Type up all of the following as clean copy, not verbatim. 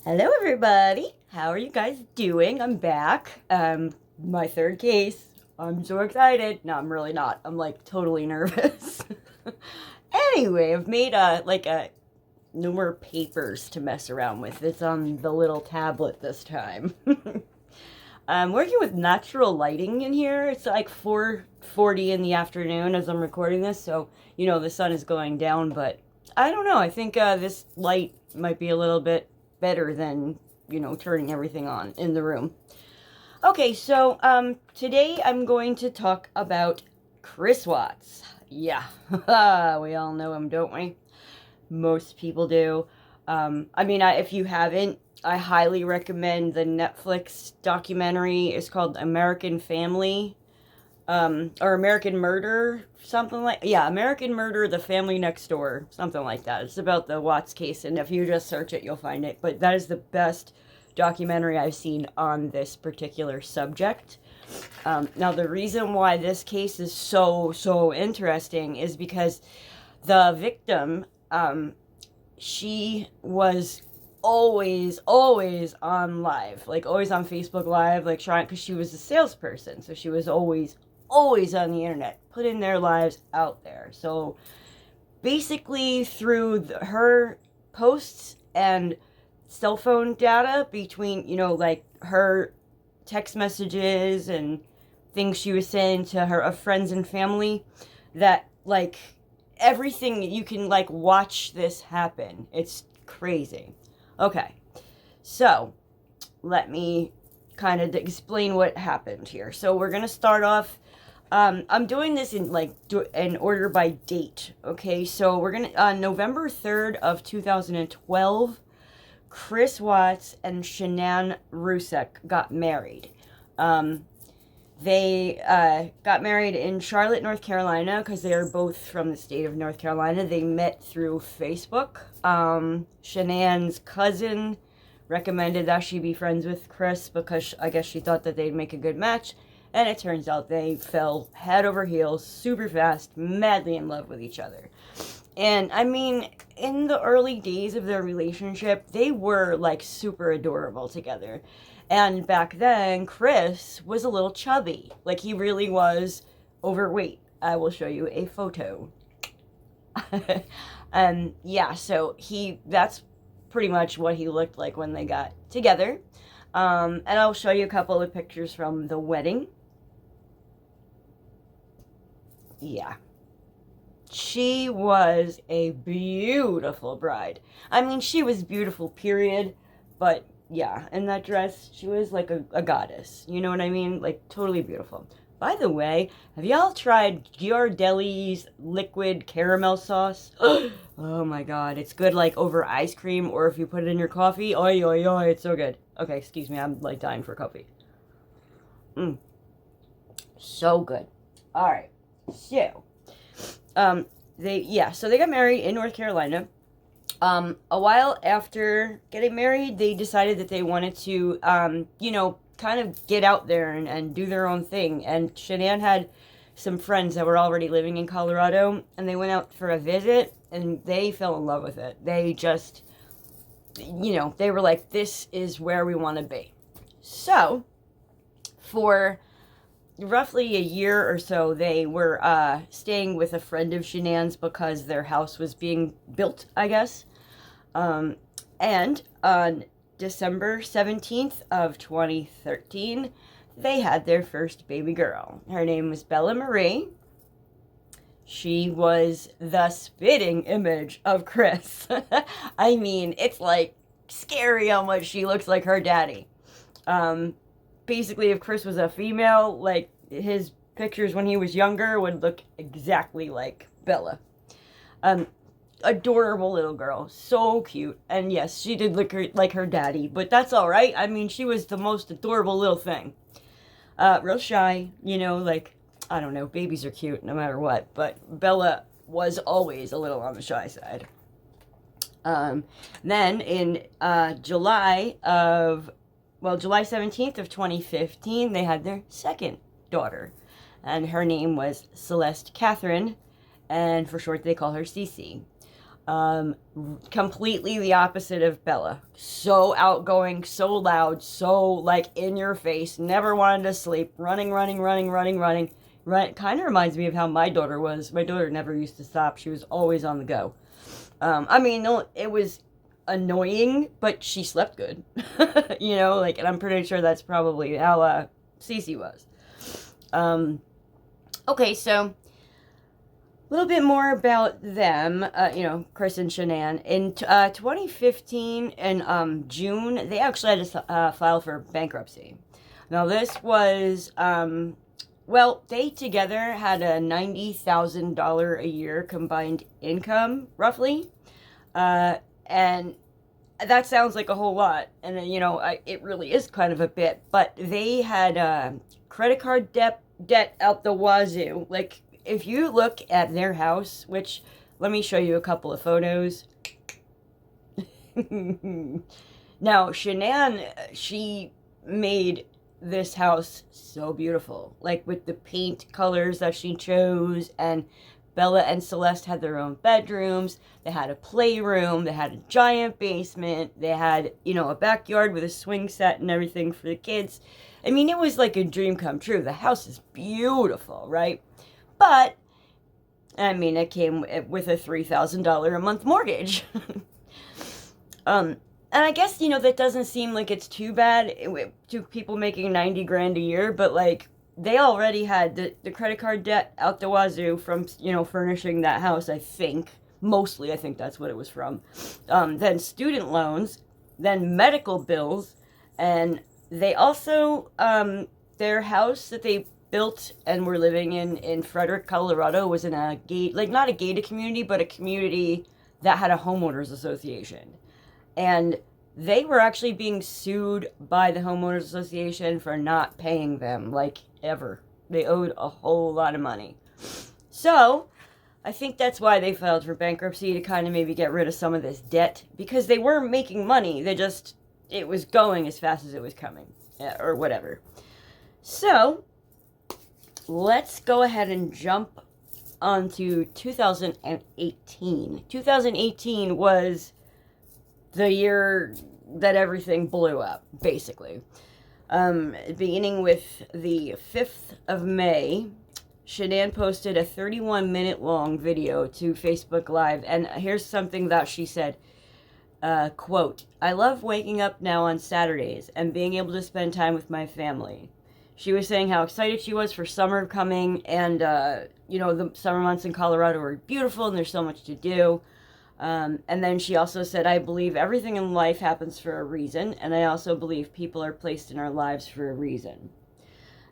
Hello, everybody. How are you guys doing? I'm back. My third case. I'm so excited. No, I'm really not. I'm like totally nervous. Anyway, I've made no more papers to mess around with. It's on the little tablet this time. I'm working with natural lighting in here. It's like 4:40 in the afternoon as I'm recording this, so the sun is going down, but I don't know. I think this light might be a little bit better than, turning everything on in the room. Okay, so today I'm going to talk about Chris Watts. Yeah, we all know him, don't we? Most people do. If you haven't, I highly recommend the Netflix documentary. It's called American Family, or American Murder, something like, yeah, American Murder, The Family Next Door, something like that. It's about the Watts case, and if you just search it, you'll find it. But that is the best documentary I've seen on this particular subject. Now, the reason why this case is so interesting is because the victim, she was always on live, like always on Facebook Live, like trying, because she was a salesperson, so she was always on the internet, putting their lives out there. So basically, through her posts and cell phone data between, like her text messages and things she was saying to her friends and family, that like everything, you can like watch this happen. It's crazy. Okay, so let me kind of explain what happened here. So we're gonna start off. I'm doing this in order by date. Okay, so we're gonna November 3rd of 2012. Chris Watts and Shanann Rusek got married. They got married in Charlotte, North Carolina, because they are both from the state of North Carolina. They met through Facebook. Shanann's cousin recommended that she be friends with Chris because I guess she thought that they'd make a good match. And it turns out they fell head over heels, super fast, madly in love with each other. And I mean, in the early days of their relationship, they were like super adorable together. And back then, Chris was a little chubby. Like, he really was overweight. I will show you a photo. Yeah, so that's pretty much what he looked like when they got together. And I'll show you a couple of pictures from the wedding. Yeah. She was a beautiful bride. I mean, she was beautiful, period. But yeah, in that dress, she was like a goddess. You know what I mean? Like, totally beautiful. By the way, have y'all tried Ghirardelli's liquid caramel sauce? Oh my god, it's good like over ice cream, or if you put it in your coffee. Oi, oi, oi, it's so good. Okay, excuse me, I'm like dying for coffee. So good. Alright, so, so they got married in North Carolina. A while after getting married, they decided that they wanted to, kind of get out there and do their own thing. And Shanann had some friends that were already living in Colorado, and they went out for a visit, and they fell in love with it. They just, they were like, this is where we want to be. So, for roughly a year or so, they were staying with a friend of Shanann's because their house was being built, I guess. And on December 17th of 2013, they had their first baby girl. Her name was Bella Marie. She was the spitting image of Chris. I mean, it's like scary how much she looks like her daddy. Basically, if Chris was a female, like, his pictures when he was younger would look exactly like Bella. Adorable little girl, so cute. And yes, she did look like her daddy, but that's all right. I mean, she was the most adorable little thing. Real shy, like, I don't know, babies are cute no matter what, but Bella was always a little on the shy side. Then in July 17th of 2015, they had their second daughter, and her name was Celeste Catherine, and for short they call her Cece. Completely the opposite of Bella. So outgoing, so loud, so like in your face, never wanted to sleep, running, running, running, running, running. Right, kind of reminds me of how my daughter was. My daughter never used to stop. She was always on the go. I mean, no, it was annoying, but she slept good. You know, like, and I'm pretty sure that's probably how Cece was. Um, okay, so a little bit more about them, Chris and Shanann. In 2015, in June, they actually had to file for bankruptcy. Now, this was, well, they together had a $90,000 a year combined income, roughly. And that sounds like a whole lot. And, it really is kind of a bit. But they had credit card debt out the wazoo. Like, if you look at their house, which, let me show you a couple of photos. Now, Shanann, she made this house so beautiful. Like, with the paint colors that she chose, and Bella and Celeste had their own bedrooms. They had a playroom. They had a giant basement. They had, a backyard with a swing set and everything for the kids. I mean, it was like a dream come true. The house is beautiful, right? But, I mean, it came with a $3,000 a month mortgage. And I guess, that doesn't seem like it's too bad to people making 90 grand a year, but, like, they already had the credit card debt out the wazoo from, furnishing that house, I think. Mostly, I think that's what it was from. Then student loans, then medical bills, and they also, their house that they built and were living in Frederick, Colorado, was in a not a gated community, but a community that had a homeowners association. And they were actually being sued by the homeowners association for not paying them, like, ever. They owed a whole lot of money. So, I think that's why they filed for bankruptcy, to kind of maybe get rid of some of this debt, because they were making money. It was going as fast as it was coming, or whatever. So, let's go ahead and jump onto 2018. 2018 was the year that everything blew up, basically. Beginning with the 5th of May, Shanann posted a 31-minute long video to Facebook Live, and here's something that she said, quote, "I love waking up now on Saturdays and being able to spend time with my family." She was saying how excited she was for summer coming, and, the summer months in Colorado are beautiful and there's so much to do. And then she also said, "I believe everything in life happens for a reason, and I also believe people are placed in our lives for a reason."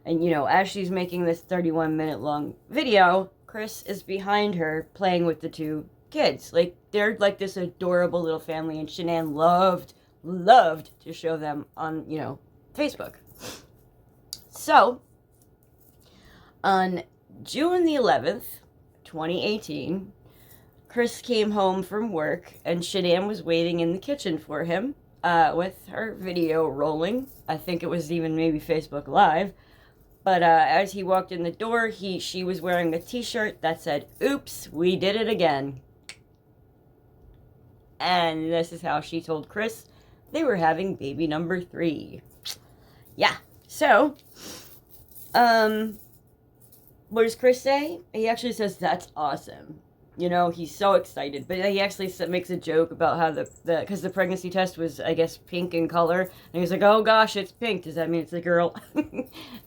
And, as she's making this 31-minute long video, Chris is behind her playing with the two kids. Like, they're like this adorable little family, and Shanann loved to show them on, Facebook. So, on June the 11th, 2018, Chris came home from work, and Shanann was waiting in the kitchen for him, with her video rolling. I think it was even maybe Facebook Live. But as he walked in the door, she was wearing a t-shirt that said, "Oops, we did it again." And this is how she told Chris they were having baby number 3. Yeah. So, what does Chris say? He actually says, "That's awesome." He's so excited. But he actually makes a joke about how because the pregnancy test was, I guess, pink in color. And he's like, "Oh gosh, it's pink. Does that mean it's a girl?"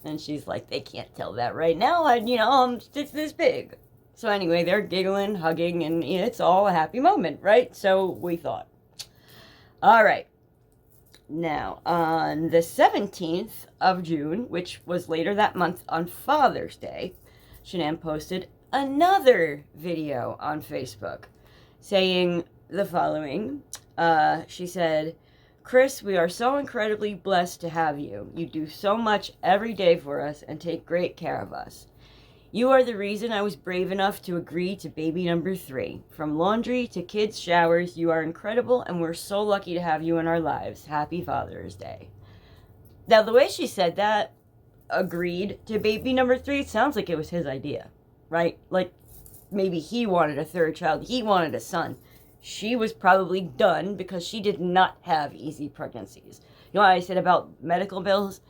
And she's like, "They can't tell that right now. It's this big." So anyway, they're giggling, hugging, and it's all a happy moment, right? So we thought. All right. Now, on the 17th of June, which was later that month on Father's Day, Shanann posted another video on Facebook saying the following. She said, "Chris, we are so incredibly blessed to have you. You do so much every day for us and take great care of us. You are the reason I was brave enough to agree to baby number 3. From laundry to kids' showers, you are incredible, and we're so lucky to have you in our lives. Happy Father's Day." Now, the way she said that, agreed to baby number 3, it sounds like it was his idea, right? Like, maybe he wanted a third child. He wanted a son. she was probably done because she did not have easy pregnancies. You know what I said about medical bills?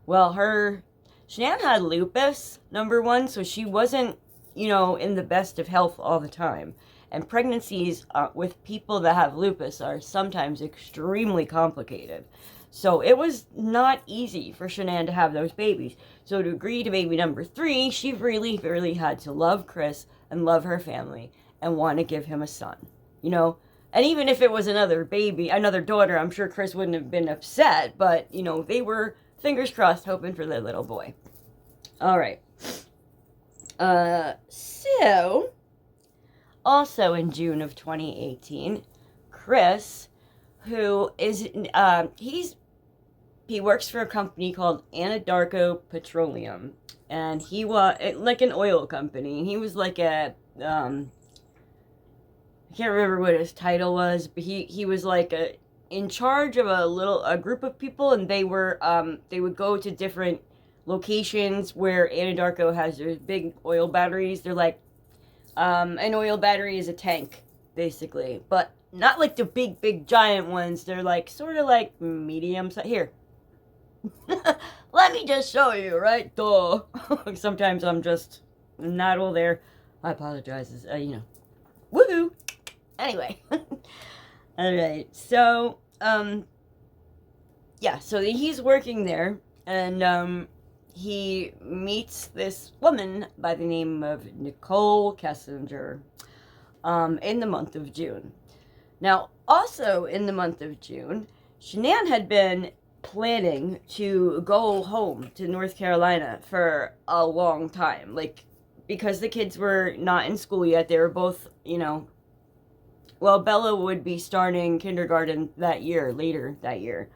Well, Shanann had lupus, number one, so she wasn't, in the best of health all the time. And pregnancies with people that have lupus are sometimes extremely complicated. So it was not easy for Shanann to have those babies. So to agree to baby number 3, she really, really had to love Chris and love her family and want to give him a son, And even if it was another baby, another daughter, I'm sure Chris wouldn't have been upset. But, they were, fingers crossed, hoping for their little boy. All right. So, also in June of 2018, Chris, who is, he works for a company called Anadarko Petroleum, and he was like an oil company. He was like I can't remember what his title was, but he was like in charge of a group of people, and they would go to different locations where Anadarko has their big oil batteries. They're like, an oil battery is a tank, basically, but not like the big giant ones. They're like sort of like medium size. Here, let me just show you, right? Duh. Sometimes I'm just not all there. I apologize. Woohoo. Anyway. All right. So, so he's working there, and he meets this woman by the name of Nicole Kessinger in the month of June. Now, also in the month of June, Shanann had been planning to go home to North Carolina for a long time, because the kids were not in school yet. They were both, Bella would be starting kindergarten later that year.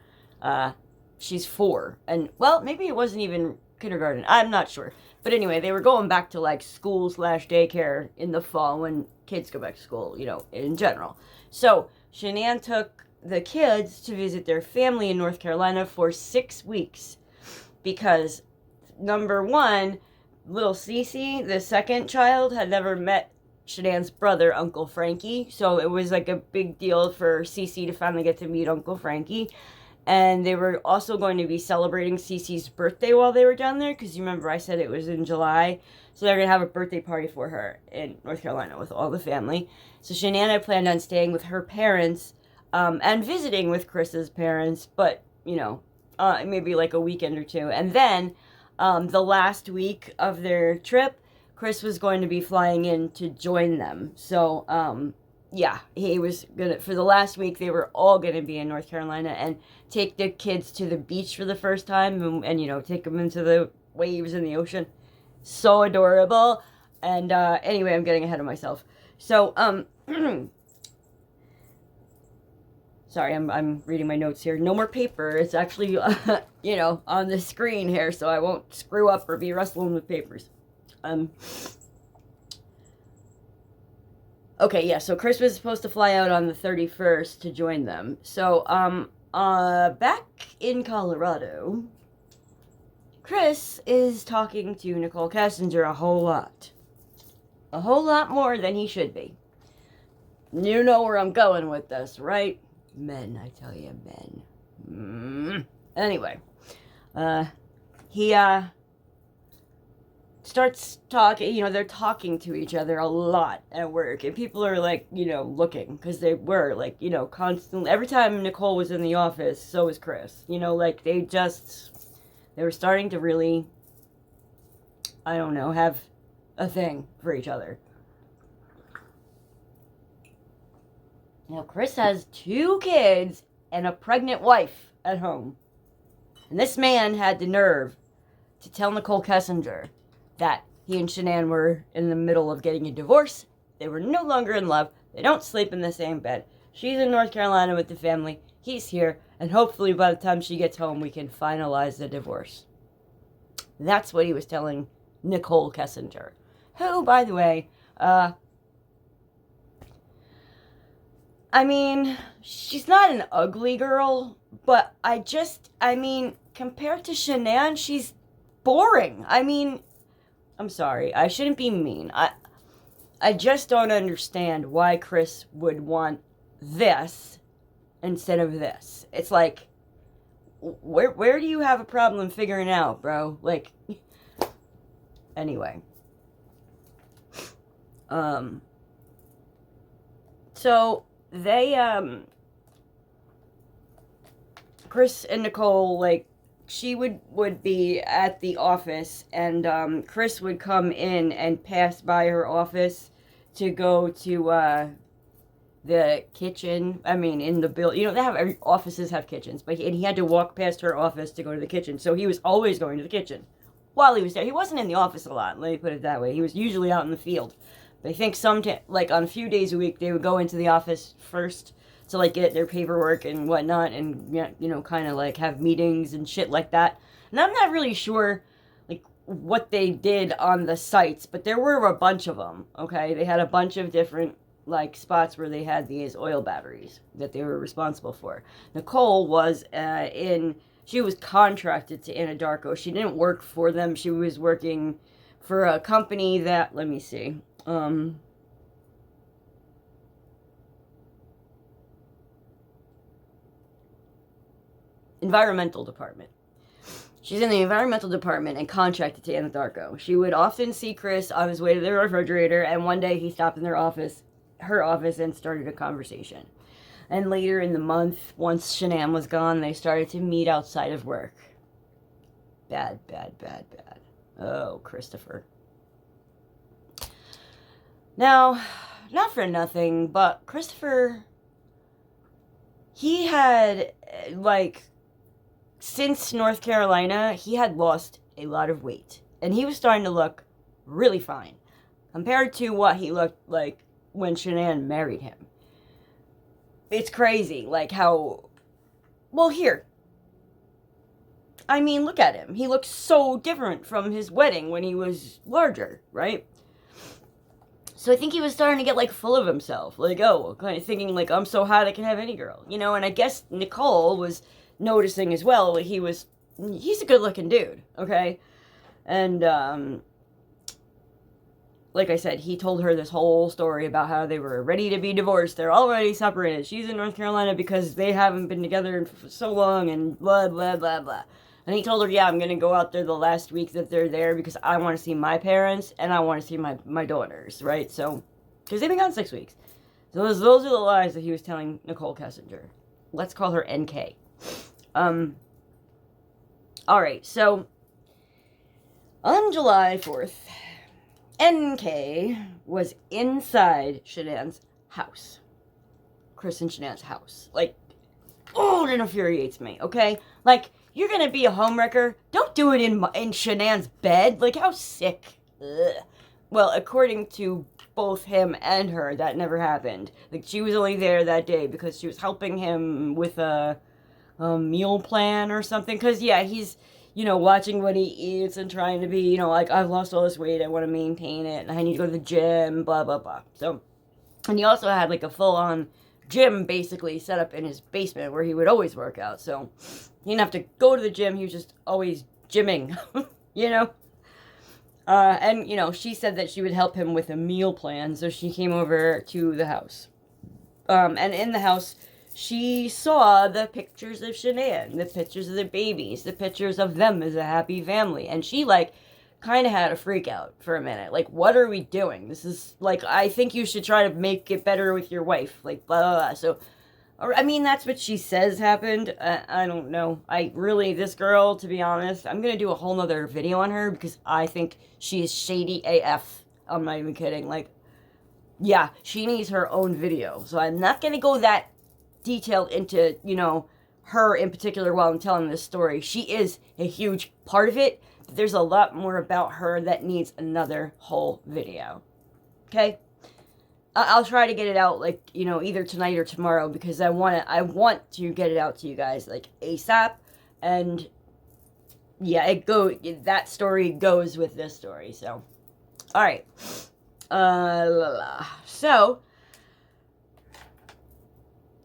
She's 4, and maybe it wasn't even kindergarten, I'm not sure, but anyway, they were going back to school/daycare in the fall when kids go back to school, in general. So Shanann took the kids to visit their family in North Carolina for 6 weeks, because number one, little Cece, the second child, had never met Shanann's brother, Uncle Frankie, so it was like a big deal for Cece to finally get to meet Uncle Frankie. And they were also going to be celebrating Cece's birthday while they were down there, because you remember I said it was in July, so they're going to have a birthday party for her in North Carolina with all the family. So Shanann had planned on staying with her parents, and visiting with Chris's parents, but, maybe like a weekend or two. And then, the last week of their trip, Chris was going to be flying in to join them. So, he was for the last week, they were all gonna be in North Carolina and take the kids to the beach for the first time, and take them into the waves in the ocean. So adorable. And, anyway, I'm getting ahead of myself. So, sorry, I'm reading my notes here. No more paper. It's actually, on the screen here, so I won't screw up or be wrestling with papers. Okay, yeah, so Chris was supposed to fly out on the 31st to join them. So, back in Colorado, Chris is talking to Nicole Kessinger a whole lot. A whole lot more than he should be. You know where I'm going with this, right? Men, I tell you, men. Anyway, he, starts talking, they're talking to each other a lot at work, and people are looking, because they were constantly, every time Nicole was in the office, so was Chris, they were starting to really, I don't know, have a thing for each other. Now, Chris has 2 kids and a pregnant wife at home, and this man had the nerve to tell Nicole Kessinger that he and Shanann were in the middle of getting a divorce. They were no longer in love. They don't sleep in the same bed. She's in North Carolina with the family. He's here. And hopefully by the time she gets home, we can finalize the divorce. That's what he was telling Nicole Kessinger. Who, by the way, she's not an ugly girl, but compared to Shanann, she's boring. I'm sorry, I shouldn't be mean. I just don't understand why Chris would want this instead of this. It's like, where do you have a problem figuring out, bro? Like, anyway. So they, Chris and Nicole, like, she would be at the office, and, Chris would come in and pass by her office to go to, the kitchen. I mean, in the building, they have, every offices have kitchens, but he had to walk past her office to go to the kitchen, so he was always going to the kitchen while he was there. He wasn't in the office a lot, let me put it that way. He was usually out in the field. But I think like on a few days a week, they would go into the office first to, like, get their paperwork and whatnot, and, kind of, like, have meetings and shit like that. And I'm not really sure, like, what they did on the sites, but there were a bunch of them, okay? They had a bunch of different, like, spots where they had these oil batteries that they were responsible for. Nicole was she was contracted to Anadarko. She didn't work for them. She was working for a company that, let me see, environmental department. She's in the environmental department and contracted to Anadarko. She would often see Chris on his way to the refrigerator, and one day he stopped in her office, and started a conversation. And later in the month, once Shanann was gone, they started to meet outside of work. Bad. Oh, Christopher. Now, not for nothing, but Christopher, he had, like, since North Carolina, he had lost a lot of weight. And he was starting to look really fine compared to what he looked like when Shanann married him. It's crazy, like, how... Well, here. I mean, look at him. He looks so different from his wedding when he was larger, right? So I think he was starting to get, like, full of himself. Like, kind of thinking, like, I'm so hot I can have any girl. And I guess Nicole was noticing as well. Like, he's a good-looking dude, okay? And, like I said, he told her this whole story about how they were ready to be divorced. They're already separated. She's in North Carolina because they haven't been together for so long, and blah, blah, blah, blah. And he told her, yeah, I'm going to go out there the last week that they're there because I want to see my parents and I want to see my daughters, right? So, because they've been gone 6 weeks. So those are the lies that he was telling Nicole Kessinger. Let's call her NK. Alright, so, on July 4th, NK was inside Shanann's house. Chris and Shanann's house. Like, oh, it infuriates me, okay? Like, you're gonna be a homewrecker, don't do it in Shanann's bed. Like, how sick. Ugh. Well, according to both him and her, that never happened. Like, she was only there that day because she was helping him with a meal plan or something. Because, yeah, he's, watching what he eats and trying to be, like, I've lost all this weight, I want to maintain it, and I need to go to the gym, blah, blah, blah. So, and he also had, like, a full-on gym, basically, set up in his basement where he would always work out. So, he didn't have to go to the gym, he was just always gymming, And, she said that she would help him with a meal plan, so she came over to the house. And in the house, she saw the pictures of Shanann, the pictures of the babies, the pictures of them as a happy family. And she, like, kind of had a freak out for a minute. Like, what are we doing? This is, like, I think you should try to make it better with your wife. Like, blah, blah, blah. So, I mean, that's what she says happened. I don't know. This girl, to be honest, I'm going to do a whole nother video on her because I think she is shady AF. I'm not even kidding. Like, yeah, she needs her own video. So I'm not going to go that detailed into, her in particular while I'm telling this story. She is a huge part of it, but there's a lot more about her that needs another whole video. Okay? I'll try to get it out, like, either tonight or tomorrow because I want to get it out to you guys, like, ASAP. And, yeah, that story goes with this story, so. Alright. So,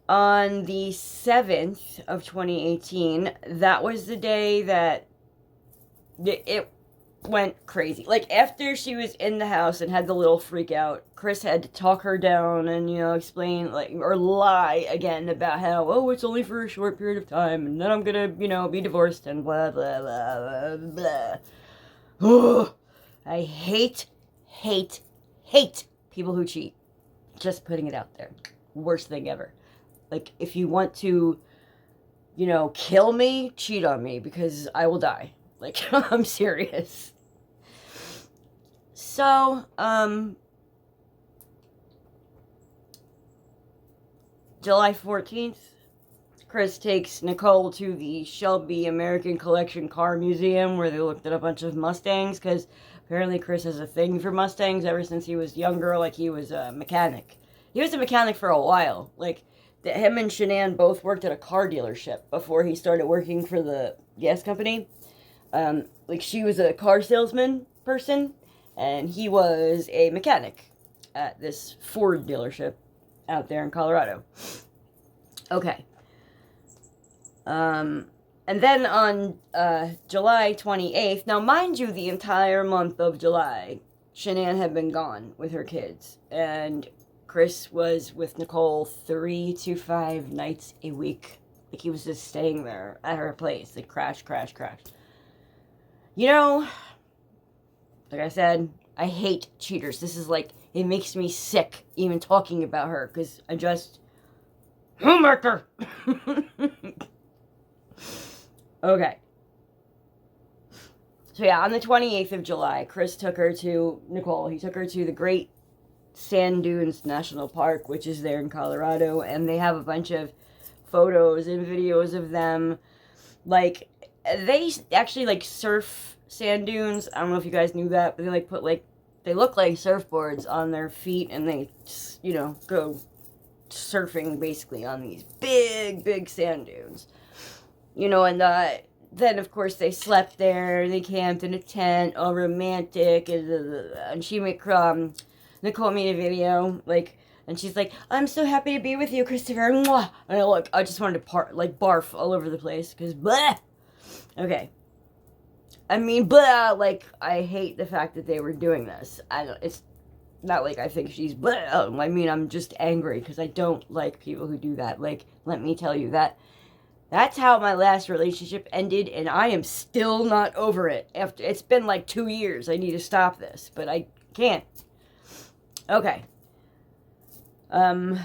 on the 7th of 2018, that was the day that went crazy. Like, after she was in the house and had the little freak out, Chris had to talk her down and, explain, like, or lie again about how, oh, it's only for a short period of time, and then I'm gonna, be divorced, and blah, blah, blah, blah, blah. Ugh. I hate people who cheat. Just putting it out there. Worst thing ever. Like, if you want to, kill me, cheat on me, because I will die. Like, I'm serious. So, July 14th, Chris takes Nicole to the Shelby American Collection Car Museum where they looked at a bunch of Mustangs, because apparently Chris has a thing for Mustangs ever since he was younger. Like, he was a mechanic. He was a mechanic for a while. Like, him and Shanann both worked at a car dealership before he started working for the gas company. Like, she was a car salesman person, and he was a mechanic at this Ford dealership out there in Colorado. Okay. And then on July 28th, now mind you, the entire month of July, Shanann had been gone with her kids, and Chris was with Nicole 3 to 5 nights a week. Like, he was just staying there at her place. Like, crash. Like I said, I hate cheaters. This is like, it makes me sick even talking about her, because I just... Homemaker! Okay. So yeah, on the 28th of July, Chris took her to, Nicole, he took her to the Great Sand Dunes National Park, which is there in Colorado, and they have a bunch of photos and videos of them. Like, they actually, like, surf sand dunes. I don't know if you guys knew that, but they, like, put, like, they look like surfboards on their feet, and they, go surfing, basically, on these big sand dunes. And then, of course, they slept there, they camped in a tent, all romantic, and Nicole made a video, like, and she's like, I'm so happy to be with you, Christopher, mwah! And I just wanted to barf all over the place, because, blah! Okay. I mean, blah, like, I hate the fact that they were doing this. It's not like I think she's blah. I mean, I'm just angry, because I don't like people who do that. Like, let me tell you that. That's how my last relationship ended, and I am still not over it. After it's been like 2 years, I need to stop this, but I can't. Okay. So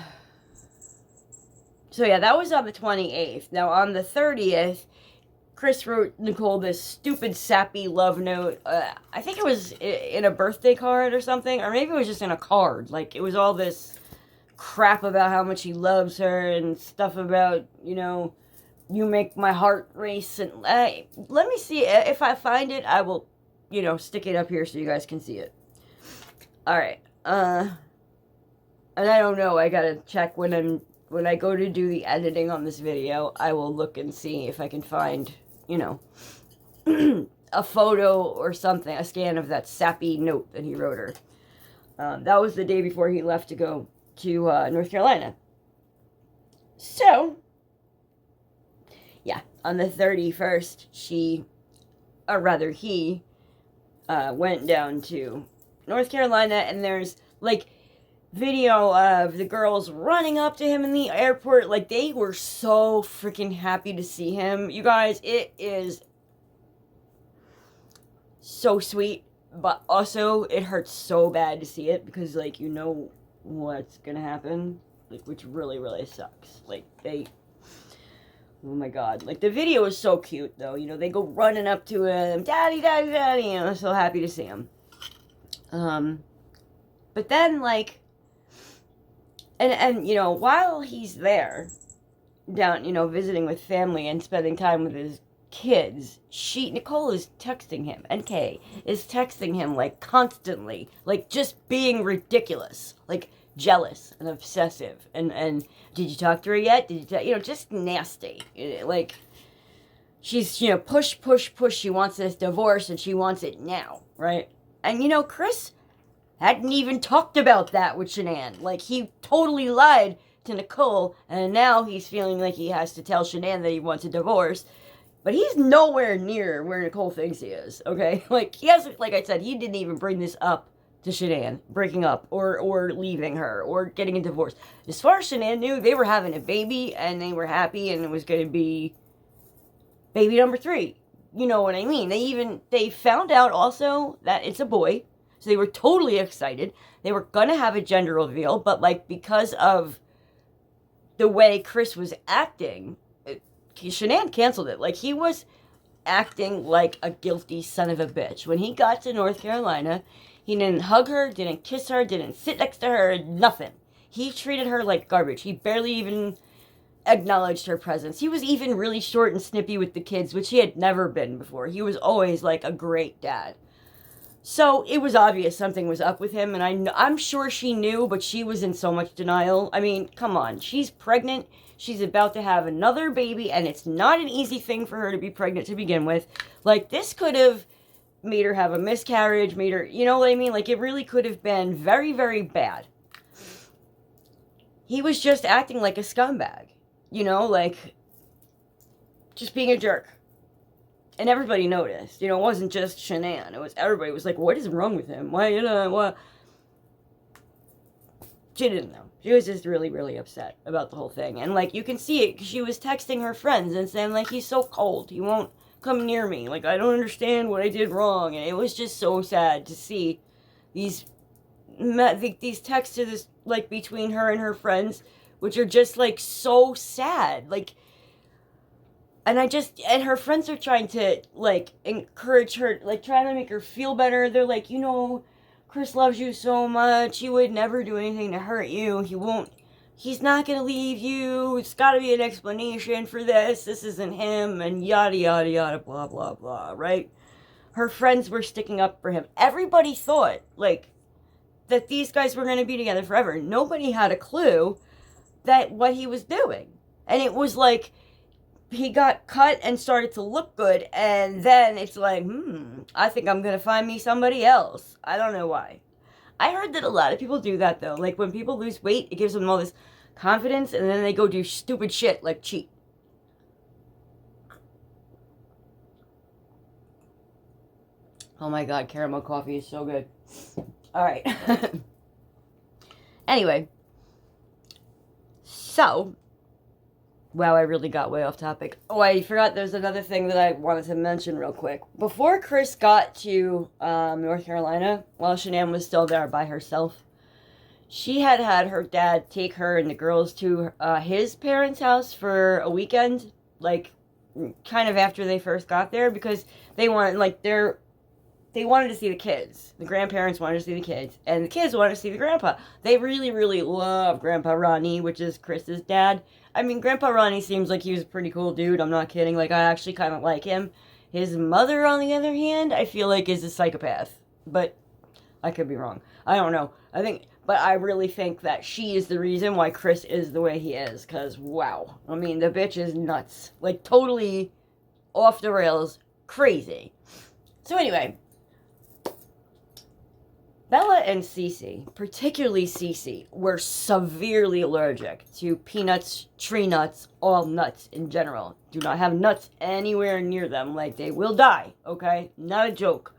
yeah, that was on the 28th. Now on the 30th, Chris wrote Nicole this stupid sappy love note. I think it was in a birthday card or something, or maybe it was just in a card. Like, it was all this crap about how much he loves her and stuff about, you make my heart race, and let me see if I find it. I will, stick it up here so you guys can see it. All right. And I don't know. I gotta check when I go to do the editing on this video. I will look and see if I can find, a photo or something, a scan of that sappy note that he wrote her. That was the day before he left to go to North Carolina. So, yeah, on the 31st, he went down to North Carolina, and there's, like, video of the girls running up to him in the airport. Like, they were so freaking happy to see him. You guys, it is so sweet, but also it hurts so bad to see it, because, like, what's gonna happen, like, which really sucks. Like, oh my god. Like, the video is so cute, though. They go running up to him. Daddy. I'm so happy to see him. But then, like, and while he's there, down, visiting with family and spending time with his kids, Nicole is texting him, NK is texting him, like, constantly, like, just being ridiculous, like, jealous and obsessive, and did you talk to her yet? Did you just nasty. Like, she's, push, she wants this divorce, and she wants it now, right? And, Chris hadn't even talked about that with Shanann. Like, he totally lied to Nicole, and now he's feeling like he has to tell Shanann that he wants a divorce. But he's nowhere near where Nicole thinks he is, okay? Like, he hasn't, like I said, he didn't even bring this up to Shanann, breaking up, or leaving her, or getting a divorce. As far as Shanann knew, they were having a baby, and they were happy, and it was going to be baby number 3. You know what I mean? They found out also that it's a boy, so they were totally excited. They were going to have a gender reveal, but, like, because of the way Chris was acting, Shanann canceled it. Like, he was acting like a guilty son of a bitch. When he got to North Carolina, he didn't hug her, didn't kiss her, didn't sit next to her, nothing. He treated her like garbage. He barely even acknowledged her presence. He was even really short and snippy with the kids, which he had never been before. He was always like a great dad. So it was obvious something was up with him, and I'm sure she knew, but she was in so much denial. I mean, come on. She's pregnant. She's about to have another baby, and it's not an easy thing for her to be pregnant to begin with. Like, this could have made her have a miscarriage, made her, you know what I mean? Like, it really could have been very, very bad. He was just acting like a scumbag, you know, like, just being a jerk. And everybody noticed, you know, it wasn't just Shanann. It was everybody was like, what is wrong with him? Why, you know, what? She didn't know. She was just really, really upset about the whole thing. And, like, you can see it, 'cause she was texting her friends and saying, like, he's so cold. He won't come near me. Like, I don't understand what I did wrong. And it was just so sad to see these texts to this, like, between her and her friends, which are just, like, so sad. Like, and her friends are trying to, like, encourage her, like, trying to make her feel better. They're like, you know, Chris loves you so much. He would never do anything to hurt you. He's not gonna leave you. It's gotta be an explanation for this. This isn't him, and yada, yada, yada, blah, blah, blah, right? Her friends were sticking up for him. Everybody thought, like, that these guys were gonna be together forever. Nobody had a clue that what he was doing. And it was like, he got cut and started to look good, and then it's like, I think I'm gonna find me somebody else. I don't know why. I heard that a lot of people do that, though. Like, when people lose weight, it gives them all this confidence, and then they go do stupid shit, like cheat. Oh my god, caramel coffee is so good. Alright. Anyway. So, wow, I really got way off topic. Oh, I forgot there's another thing that I wanted to mention real quick. Before Chris got to North Carolina, while Shanann was still there by herself, she had her dad take her and the girls to his parents' house for a weekend, like, kind of after they first got there, because they wanted, like, they wanted to see the kids. The grandparents wanted to see the kids, and the kids wanted to see the grandpa. They really, really love Grandpa Ronnie, which is Chris's dad. I mean, Grandpa Ronnie seems like he was a pretty cool dude. I'm not kidding. Like, I actually kind of like him. His mother, on the other hand, I feel like is a psychopath. But I could be wrong. I don't know. But I really think that she is the reason why Chris is the way he is. Because, wow. I mean, the bitch is nuts. Like, totally off the rails. Crazy. So anyway, Bella and Cece, particularly Cece, were severely allergic to peanuts, tree nuts, all nuts in general. Do not have nuts anywhere near them. Like, they will die, okay? Not a joke.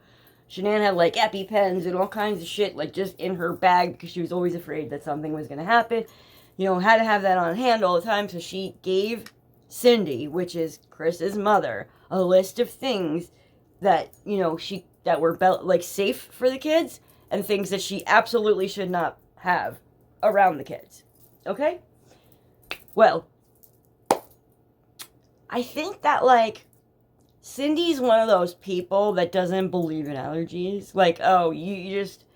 Shanann had, like, EpiPens and all kinds of shit, like, just in her bag because she was always afraid that something was going to happen. You know, had to have that on hand all the time, so she gave Cindy, which is Chris's mother, a list of things that, you know, that were, like, safe for the kids, and things that she absolutely should not have around the kids. Okay? Well, I think that, like, Cindy's one of those people that doesn't believe in allergies. Like, oh, you just,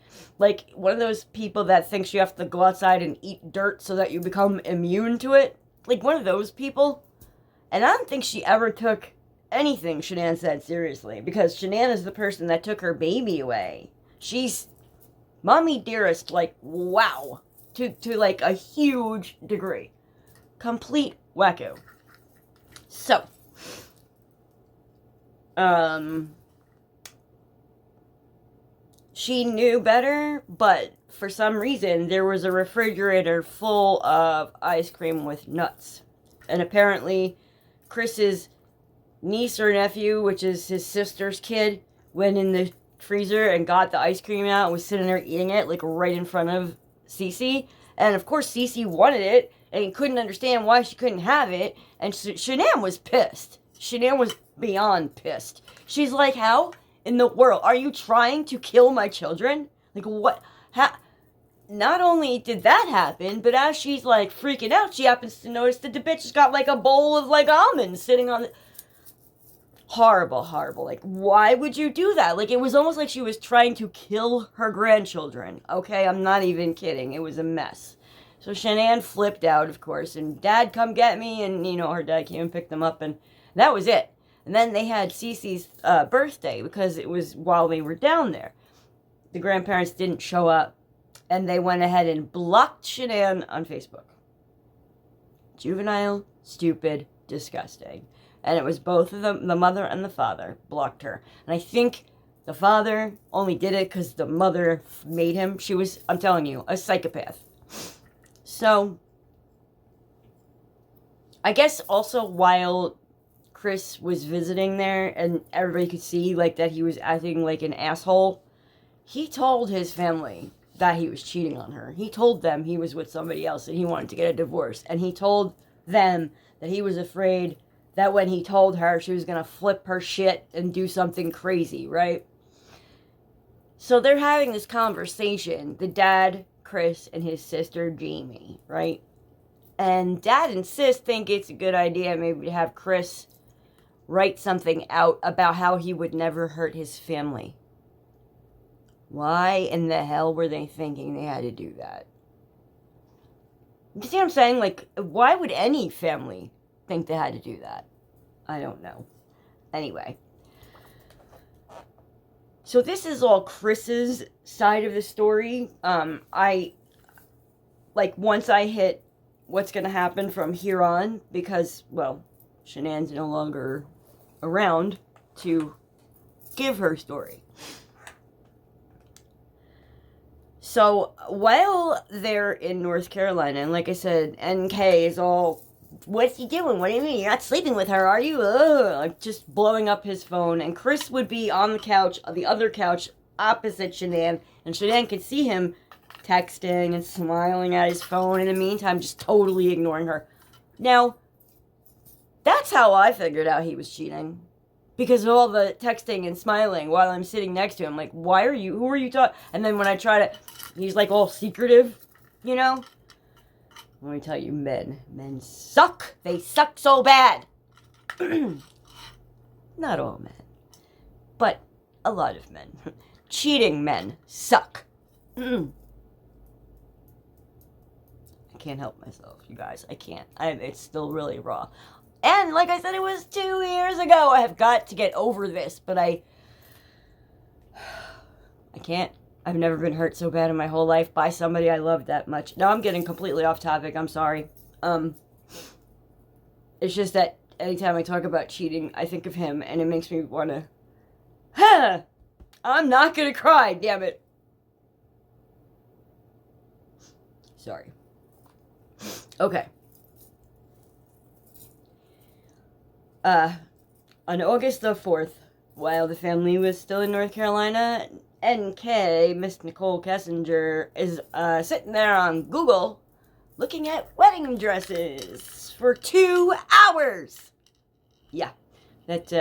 like, one of those people that thinks you have to go outside and eat dirt so that you become immune to it. Like, one of those people. And I don't think she ever took anything Shanann said seriously, because Shanann is the person that took her baby away. She's mommy dearest, like, wow, to like a huge degree. Complete wacko. So, she knew better, but for some reason there was a refrigerator full of ice cream with nuts. And apparently Chris's niece or nephew, which is his sister's kid, went in the freezer and got the ice cream out and was sitting there eating it, like right in front of Cece. And of course, Cece wanted it and he couldn't understand why she couldn't have it. And Shanann was pissed. Shanann was beyond pissed. She's like, how in the world are you trying to kill my children? Like, what? Not only did that happen, but as she's like freaking out, she happens to notice that the bitch has got like a bowl of like almonds sitting on the... Horrible, horrible. Like, why would you do that? Like, it was almost like she was trying to kill her grandchildren. Okay, I'm not even kidding. It was a mess. So Shanann flipped out, of course, and Dad, come get me, and, you know, her dad came and picked them up, and that was it. And then they had Cece's birthday, because it was while they were down there. The grandparents didn't show up, and they went ahead and blocked Shanann on Facebook. Juvenile, stupid, disgusting. And it was both of them, the mother and the father, blocked her. And I think the father only did it because the mother made him. She was, I'm telling you, a psychopath. So, I guess also while Chris was visiting there and everybody could see like that he was acting like an asshole, he told his family that he was cheating on her. He told them he was with somebody else and he wanted to get a divorce. And he told them that he was afraid that when he told her, she was going to flip her shit and do something crazy, right? So they're having this conversation, the dad, Chris, and his sister, Jamie, right? And Dad and Sis think it's a good idea maybe to have Chris write something out about how he would never hurt his family. Why in the hell were they thinking they had to do that? You see what I'm saying? Like, why would any family think they had to do that? I don't know. Anyway. So this is all Chris's side of the story. Once I hit what's going to happen from here on, because, well, Shanann's no longer around to give her story. So, while they're in North Carolina, and like I said, NK is all, what's he doing? What do you mean? You're not sleeping with her, are you? Like, just blowing up his phone. And Chris would be on the couch, the other couch, opposite Shanann. And Shanann could see him texting and smiling at his phone. In the meantime, just totally ignoring her. Now, that's how I figured out he was cheating. Because of all the texting and smiling while I'm sitting next to him. Like, who are you talking? And then when I try to, he's like all secretive, you know? Let me tell you, men suck. They suck so bad. Not all men, but a lot of men. Cheating men suck. I can't help myself, you guys. I can't. It's still really raw. And like I said, it was 2 years ago. I have got to get over this, but I can't. I've never been hurt so bad in my whole life by somebody I loved that much. Now I'm getting completely off topic. I'm sorry. It's just that anytime I talk about cheating, I think of him, and it makes me want to... I'm not gonna cry, damn it. Sorry. Okay. On August the 4th, while the family was still in North Carolina, NK, Miss Nicole Kessinger, is sitting there on Google looking at wedding dresses for 2 hours. Yeah, that's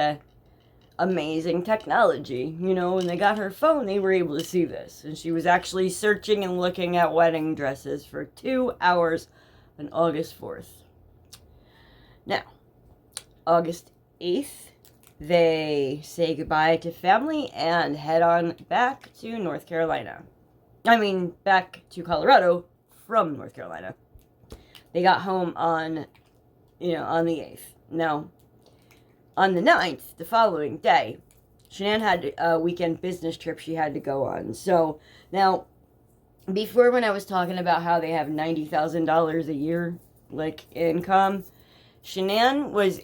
amazing technology. You know, when they got her phone, they were able to see this. And she was actually searching and looking at wedding dresses for 2 hours on August 4th. Now, August 8th, they say goodbye to family and head on back to North Carolina. Back to Colorado from North Carolina. They got home on the 8th. Now, on the 9th, the following day, Shanann had a weekend business trip she had to go on. So, now, before when I was talking about how they have $90,000 a year, like, income, Shanann was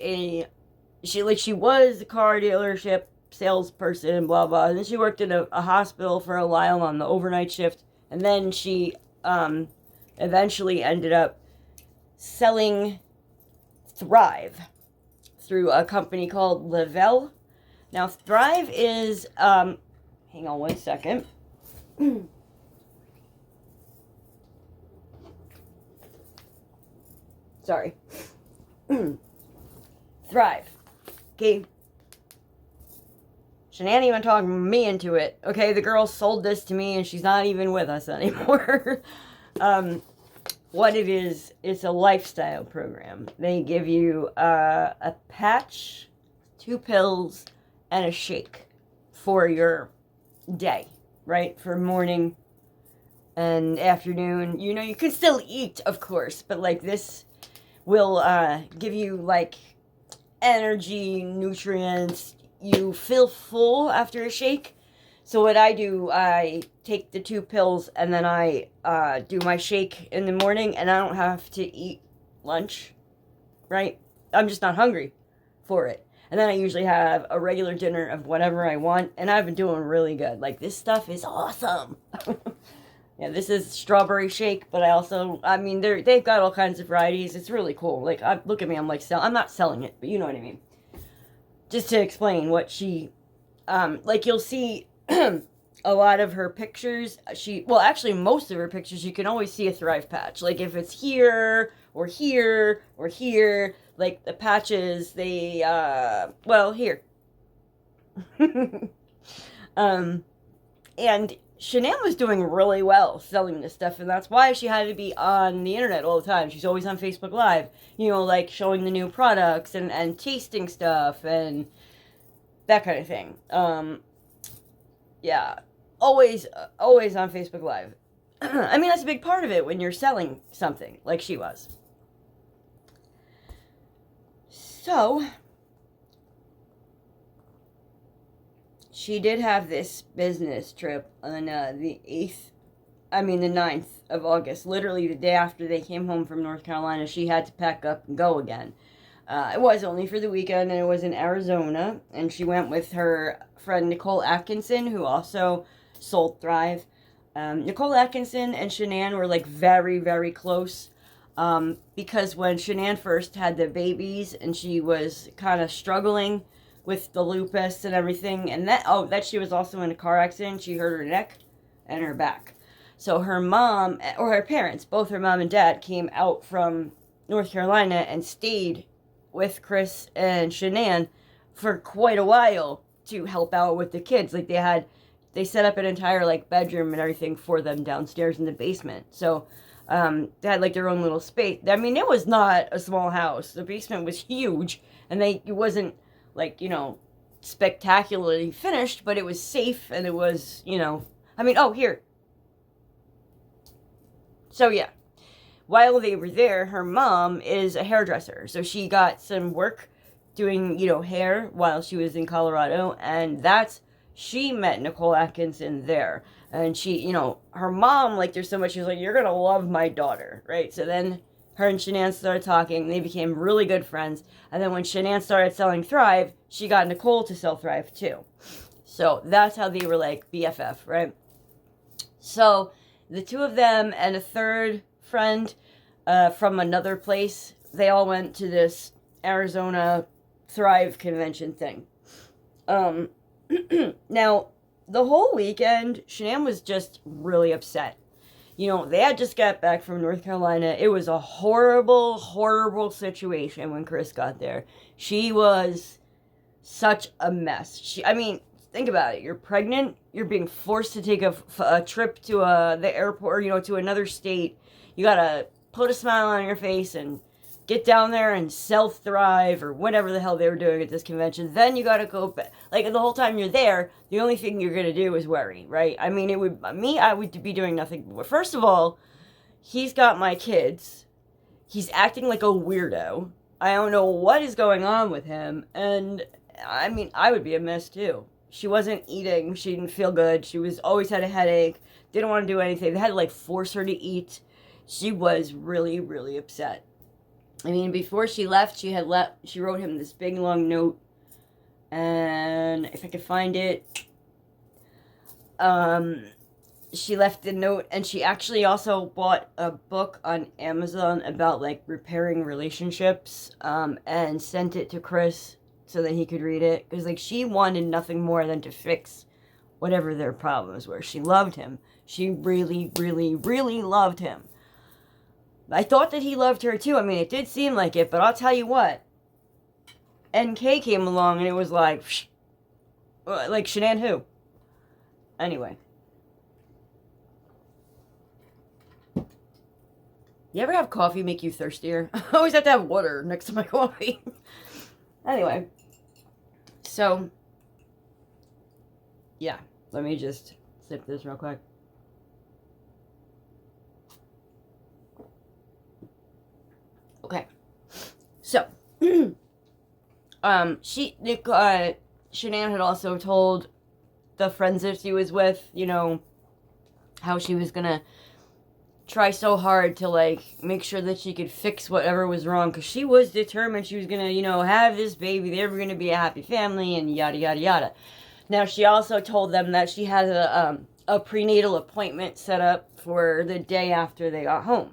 she was a car dealership salesperson, blah, blah. And then she worked in a hospital for a while on the overnight shift. And then she eventually ended up selling Thrive. through a company called Lavelle. Now, Thrive is, hang on one second. Sorry. Thrive. Okay. Shanann even talked me into it. Okay, the girl sold this to me and she's not even with us anymore. What it is, it's a lifestyle program. They give you a patch, 2 pills, and a shake for your day, right? For morning and afternoon. You know, you can still eat, of course, but like this will give you like energy, nutrients. You feel full after a shake. So what I do, I take the 2 pills and then I do my shake in the morning, and I don't have to eat lunch, right? I'm just not hungry for it. And then I usually have a regular dinner of whatever I want, and I've been doing really good. Like, this stuff is awesome. Yeah, this is strawberry shake, but I mean, they've got all kinds of varieties. It's really cool. Like, look at me, I'm like, I'm not selling it, but you know what I mean. Just to explain what she, like, you'll see a lot of her pictures. Well, actually, most of her pictures, you can always see a Thrive patch. Like, if it's here, or here, or here, like, the patches, they, well, here. And Shanann was doing really well selling this stuff, and that's why she had to be on the internet all the time. She's always on Facebook Live, you know, like showing the new products and tasting stuff and that kind of thing. Yeah, always on Facebook Live. I mean, that's a big part of it when you're selling something like she was. So, she did have this business trip on the 9th of August. Literally the day after they came home from North Carolina, she had to pack up and go again. It was only for the weekend, and it was in Arizona, and she went with her friend Nicole Atkinson, who also sold Thrive. Nicole Atkinson and Shanann were like very, very close, because when Shanann first had the babies and she was kind of struggling with the lupus and everything, and that she was also in a car accident. She hurt her neck and her back. So her mom, or her parents, both her mom and dad, came out from North Carolina and stayed with Chris and Shanann for quite a while to help out with the kids. Like, they set up an entire like bedroom and everything for them downstairs in the basement. So they had like their own little space. I mean, it was not a small house. The basement was huge, and it wasn't like, you know, spectacularly finished, but it was safe, and it was, you know, I mean, oh, here. So, yeah. While they were there, her mom is a hairdresser, so she got some work doing, you know, hair while she was in Colorado, and she met Nicole Atkinson there. And she, you know, her mom, like, there's so much, she was like, you're gonna love my daughter, right? So then her and Shanann started talking. They became really good friends. And then when Shanann started selling Thrive, she got Nicole to sell Thrive too. So that's how they were like BFF, right? So the 2 of them and a third friend from another place, they all went to this Arizona Thrive convention thing. Now, the whole weekend, Shanann was just really upset. You know, they had just got back from North Carolina. It was a horrible, horrible situation when Chris got there. She was such a mess. I mean, think about it. You're pregnant. You're being forced to take a trip to the airport, you know, to another state. You gotta put a smile on your face and get down there and self-thrive or whatever the hell they were doing at this convention. Then you gotta go back. Like, the whole time you're there, the only thing you're gonna do is worry, right? I mean, I would be doing nothing. First of all, he's got my kids. He's acting like a weirdo. I don't know what is going on with him. And, I mean, I would be a mess, too. She wasn't eating. She didn't feel good. She always had a headache. Didn't want to do anything. They had to, like, force her to eat. She was really, really upset. I mean, before she left, she wrote him this big, long note. And if I could find it, she left a note, and she actually also bought a book on Amazon about like repairing relationships, and sent it to Chris so that he could read it, because like she wanted nothing more than to fix whatever their problems were. She loved him. She really, really, really loved him. I thought that he loved her too. I mean, it did seem like it, but I'll tell you what. NK came along and it was like Shanann who? Anyway. You ever have coffee make you thirstier? I always have to have water next to my coffee. Anyway. So, yeah. Let me just sip this real quick. Okay. So, Shanann had also told the friends that she was with, you know, how she was gonna try so hard to, like, make sure that she could fix whatever was wrong, because she was determined she was gonna, you know, have this baby, they were gonna be a happy family, and yada, yada, yada. Now, she also told them that she had a prenatal appointment set up for the day after they got home.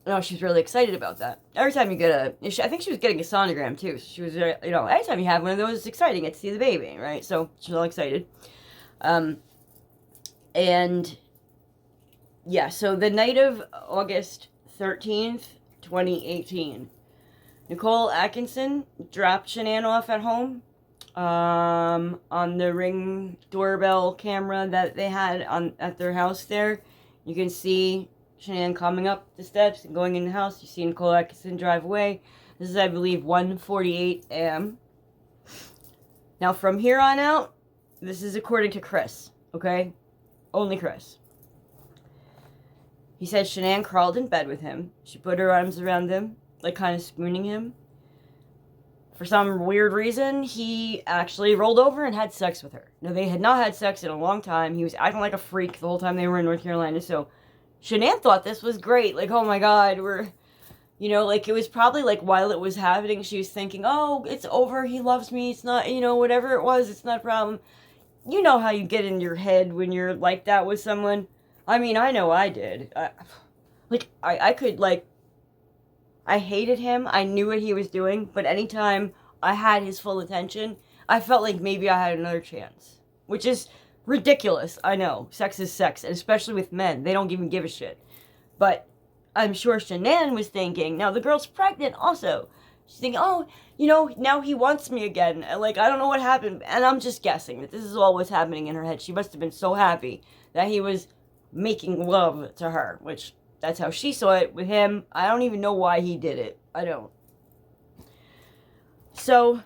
No, she's really excited about that. Every time you get I think she was getting a sonogram too. So she was, you know, anytime you have one of those, it's exciting. It's to see the baby, right? So she's all excited. And yeah, so the night of August 13th, 2018, Nicole Atkinson dropped Shanann off at home, on the Ring doorbell camera that they had at their house there. You can see Shanann coming up the steps and going in the house. You see Nicole Atkinson drive away. This is, I believe, 1:48 a.m. Now, from here on out, this is according to Chris, okay? Only Chris. He said Shanann crawled in bed with him. She put her arms around him, like kind of spooning him. For some weird reason, he actually rolled over and had sex with her. Now, they had not had sex in a long time. He was acting like a freak the whole time they were in North Carolina, so Shanann thought this was great. Like, oh my god, you know, like, it was probably, like, while it was happening, she was thinking, oh, it's over, he loves me, it's not, you know, whatever it was, it's not a problem. You know how you get in your head when you're like that with someone. I mean, I know I did. I could, like, I hated him, I knew what he was doing, but anytime I had his full attention, I felt like maybe I had another chance. Which is ridiculous, I know. Sex is sex, and especially with men. They don't even give a shit. But I'm sure Shanann was thinking, now the girl's pregnant also. She's thinking, oh, you know, now he wants me again. Like, I don't know what happened. And I'm just guessing that this is all what's happening in her head. She must have been so happy that he was making love to her, which that's how she saw it with him. I don't even know why he did it. I don't. So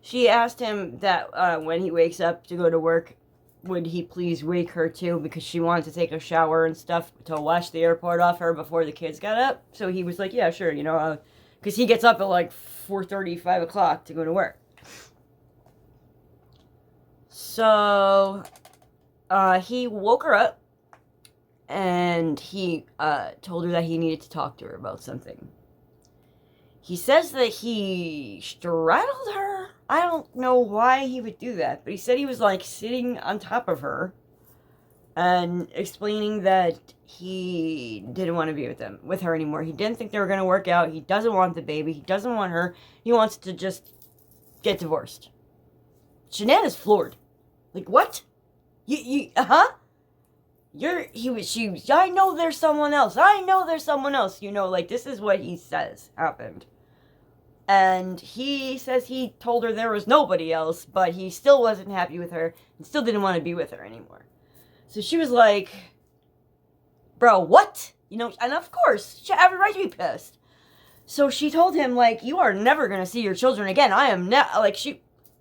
she asked him that when he wakes up to go to work, would he please wake her too, because she wanted to take a shower and stuff to wash the airport off her before the kids got up. So he was like, yeah, sure, you know, because he gets up at like 4:30, 5 o'clock to go to work. So he woke her up, and he told her that he needed to talk to her about something. He says that he straddled her. I don't know why he would do that, but he said he was, like, sitting on top of her and explaining that he didn't want to be with her anymore. He didn't think they were going to work out. He doesn't want the baby. He doesn't want her. He wants to just get divorced. Shanann is floored. Like, what? I know there's someone else. I know there's someone else. You know, like, this is what he says happened. And he says he told her there was nobody else, but he still wasn't happy with her and still didn't want to be with her anymore. So she was like, bro, what? You know, and of course, she had every right to be pissed. So she told him, like, you are never going to see your children again. I am not, like,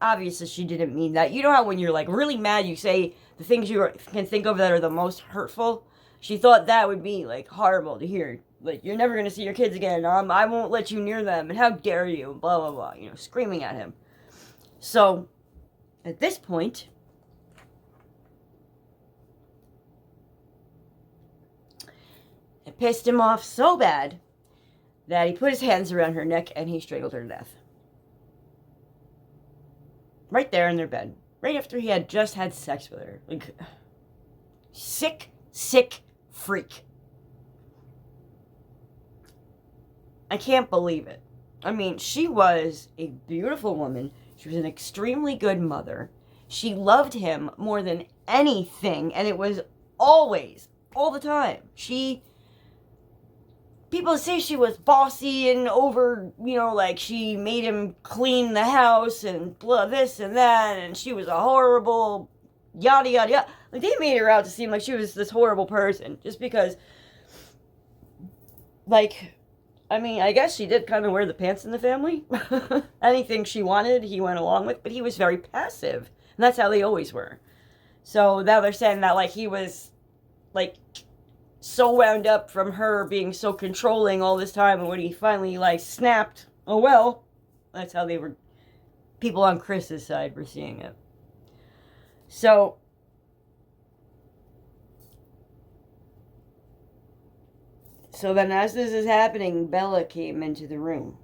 obviously she didn't mean that. You know how when you're, like, really mad, you say the things you can think of that are the most hurtful? She thought that would be, like, horrible to hear. Like, you're never going to see your kids again. I won't let you near them. And how dare you? Blah, blah, blah. You know, screaming at him. So, at this point, it pissed him off so bad that he put his hands around her neck and he strangled her to death. right there in their bed, right after he had just had sex with her. Like, sick freak. I can't believe it. I mean, she was a beautiful woman. She was an extremely good mother. She loved him more than anything, and it was always, all the time. People say she was bossy and over, like she made him clean the house and blah, this and that, and she was a horrible, yada, yada, yada. Like, they made her out to seem like she was this horrible person, just because, like, I mean, I guess she did kind of wear the pants in the family. Anything she wanted, he went along with, but he was very passive. And that's how they always were. So now they're saying that, like, he was, like, so wound up from her being so controlling all this time, and when he finally, like, snapped, oh well, that's how people on Chris's side were seeing it. So then as this is happening, Bella came into the room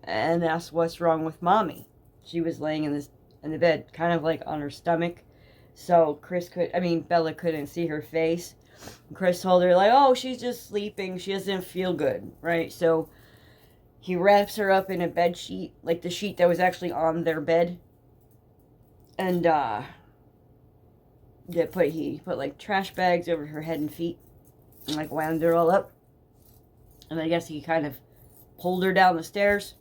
and asked what's wrong with Mommy. She was laying in the bed, kind of like on her stomach. So Bella couldn't see her face. Chris told her, like, oh, she's just sleeping. She doesn't feel good, right? So he wraps her up in a bed sheet, like the sheet that was actually on their bed. And he put like trash bags over her head and feet and like wound her all up. And I guess he kind of pulled her down the stairs.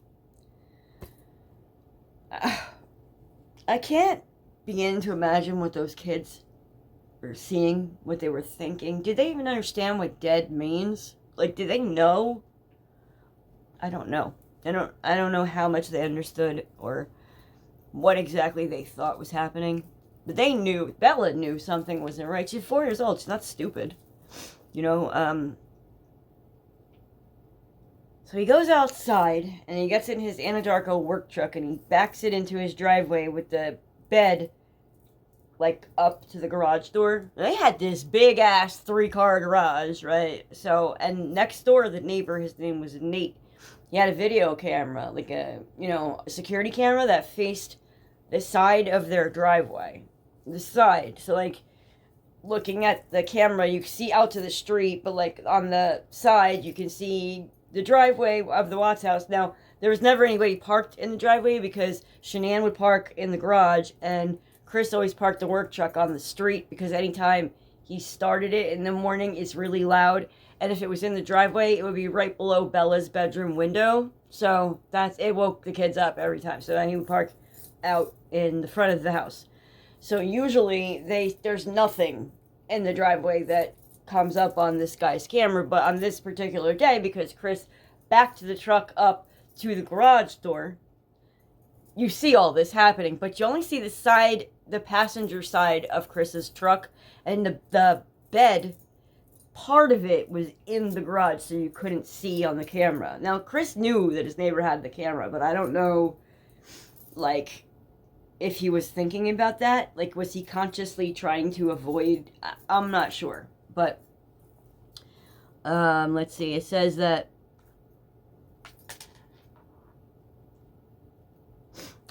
I can't begin to imagine what those kids were seeing, what they were thinking. Did they even understand what dead means? Like, did they know? I don't know. I don't know how much they understood or what exactly they thought was happening. But they knew, Bella knew something wasn't right. She's 4 years old. She's not stupid. So he goes outside, and he gets in his Anadarko work truck, and he backs it into his driveway with the bed, like, up to the garage door. They had this big-ass 3-car garage, right? So, and next door, the neighbor, his name was Nate, he had a video camera, like a security camera that faced the side of their driveway. The side. So, like, looking at the camera, you can see out to the street, but, like, on the side, you can see the driveway of the Watts house. Now, there was never anybody parked in the driveway because Shanann would park in the garage, and Chris always parked the work truck on the street because anytime he started it in the morning, it's really loud. And if it was in the driveway, it would be right below Bella's bedroom window. So it woke the kids up every time. So then he would park out in the front of the house. So usually there's nothing in the driveway that comes up on this guy's camera, but on this particular day, because Chris backed the truck up to the garage door, you see all this happening, but you only see the passenger side of Chris's truck, and the bed, part of it was in the garage, so you couldn't see on the camera. Now, Chris knew that his neighbor had the camera, but I don't know, like, if he was thinking about that. Like, was he consciously trying to avoid? I'm not sure. But, let's see. It says that,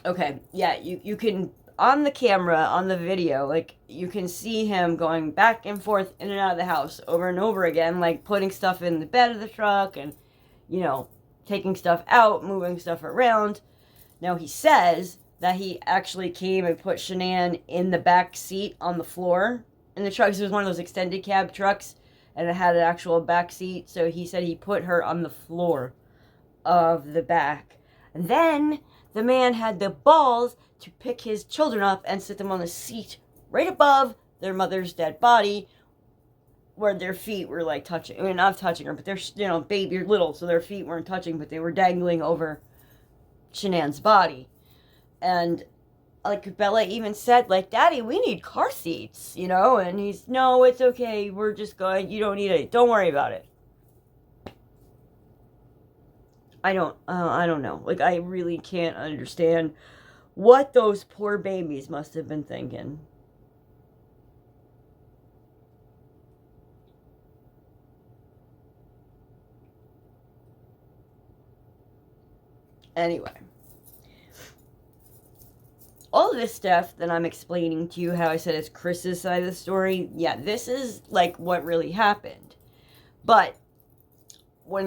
okay, yeah, you can, on the camera, on the video, like, you can see him going back and forth in and out of the house over and over again, like, putting stuff in the bed of the truck and, taking stuff out, moving stuff around. Now, he says that he actually came and put Shanann in the back seat on the floor in the truck. This was one of those extended cab trucks, and it had an actual back seat. So he said he put her on the floor of the back. And then the man had the balls to pick his children up and sit them on the seat right above their mother's dead body, where their feet were like touching. I mean, not touching her, but they're, baby or little, so their feet weren't touching, but they were dangling over Shanann's body. And, like, Bella even said, like, Daddy, we need car seats, and he's, no, it's okay, we're just going, you don't need it, don't worry about it. I don't know, like, I really can't understand what those poor babies must have been thinking. Anyway. all of this stuff that I'm explaining to you, how I said it's Chris's side of the story, yeah, this is like what really happened. But when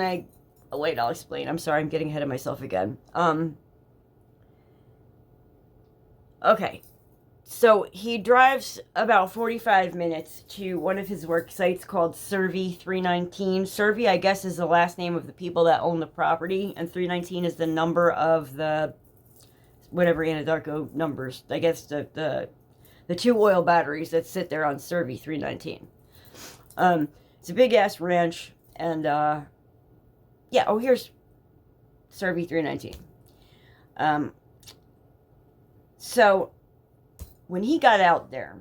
wait, I'll explain. I'm sorry, I'm getting ahead of myself again. Okay. So he drives about 45 minutes to one of his work sites called Servy 319. Servy, I guess, is the last name of the people that own the property, and 319 is the number of the whatever Anadarko numbers. I guess the 2 oil batteries that sit there on Servy 319. It's a big ass ranch, and yeah. Oh, here's Servy 319. So when he got out there,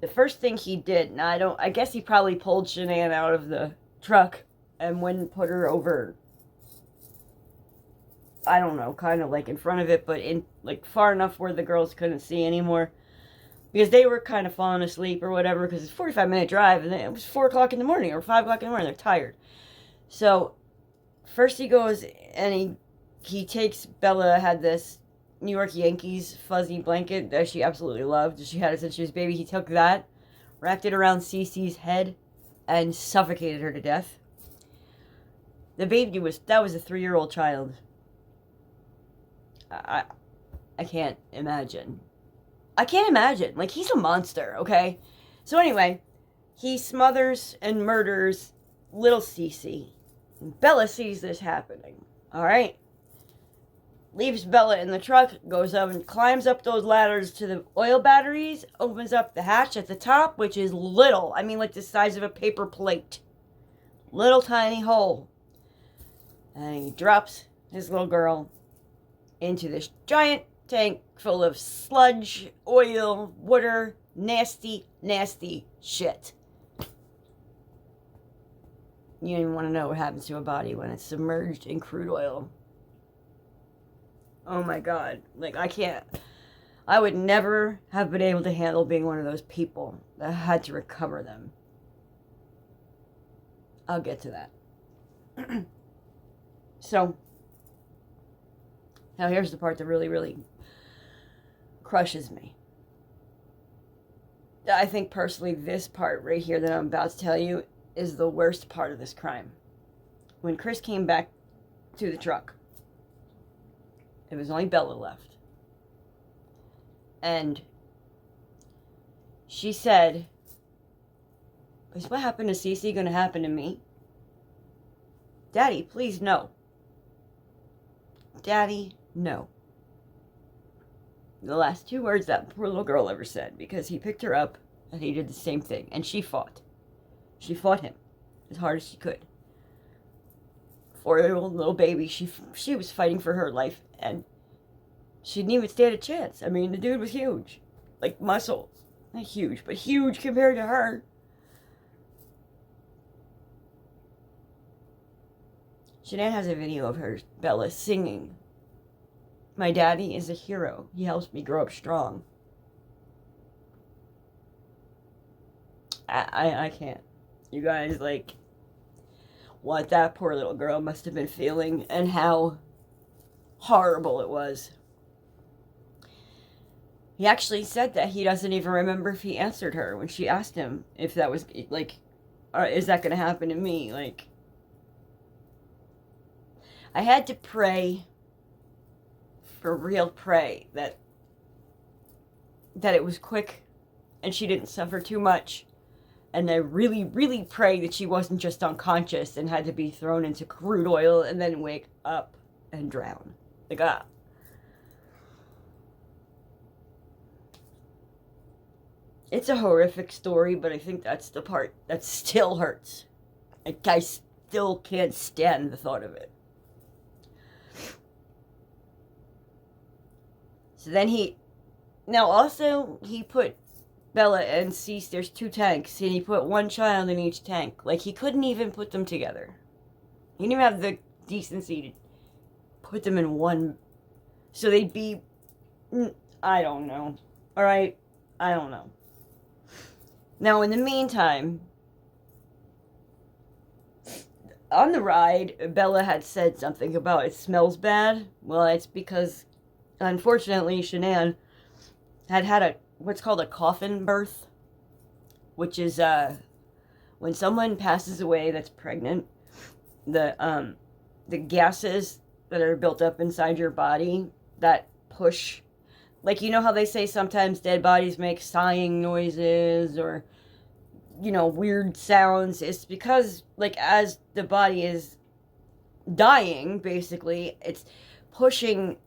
the first thing he did, now I guess he probably pulled Shanann out of the truck and went and put her over, I don't know, kind of like in front of it, but in like far enough where the girls couldn't see anymore, because they were kind of falling asleep or whatever, because it's a 45-minute drive, and it was 4 o'clock in the morning or 5 o'clock in the morning. They're tired. So first he goes and he takes, Bella had this New York Yankees fuzzy blanket that she absolutely loved. She had it since she was a baby. He took that, wrapped it around Cece's head, and suffocated her to death. The baby was a 3-year-old child. I can't imagine. I can't imagine. Like, he's a monster, okay? So anyway, he smothers and murders little Cece. Bella sees this happening, alright? Leaves Bella in the truck, goes up and climbs up those ladders to the oil batteries, opens up the hatch at the top, which is little. I mean, like the size of a paper plate. Little tiny hole. And he drops his little girl into this giant tank full of sludge, oil, water, nasty, nasty shit. You don't even want to know what happens to a body when it's submerged in crude oil. Oh my god. Like, I would never have been able to handle being one of those people that had to recover them. I'll get to that. So, now here's the part that really, really crushes me. I think personally this part right here that I'm about to tell you is the worst part of this crime. When Chris came back to the truck, it was only Bella left. And she said, "Is what happened to Cece going to happen to me?" Daddy, please no. Daddy, no. The last 2 words that poor little girl ever said, because he picked her up and he did the same thing. And she fought. She fought him as hard as she could. 4-year-old little baby, she was fighting for her life, and she didn't even stand a chance. I mean, the dude was huge. Like, muscles. Not huge, but huge compared to her. Shanann has a video of her, Bella, singing, "My daddy is a hero. He helps me grow up strong." I can't. You guys, like, what that poor little girl must have been feeling and how horrible it was. He actually said that he doesn't even remember if he answered her when she asked him if that was, like, is that going to happen to me? Like, I had to pray, for real pray, that it was quick and she didn't suffer too much. And I really, really pray that she wasn't just unconscious and had to be thrown into crude oil and then wake up and drown. Like, It's a horrific story, but I think that's the part that still hurts. Like, I still can't stand the thought of it. So then he put Bella and Cease, there's 2 tanks, and he put 1 child in each tank. Like, he couldn't even put them together. He didn't even have the decency to put them in one, so they'd be, I don't know. Alright? I don't know. Now, in the meantime, on the ride, Bella had said something about it smells bad. Well, it's because Unfortunately, Shanann had a what's called a coffin birth, which is when someone passes away that's pregnant, the gases that are built up inside your body that push, like, you know how they say sometimes dead bodies make sighing noises or, you know, weird sounds. It's because, like, as the body is dying, basically, it's pushing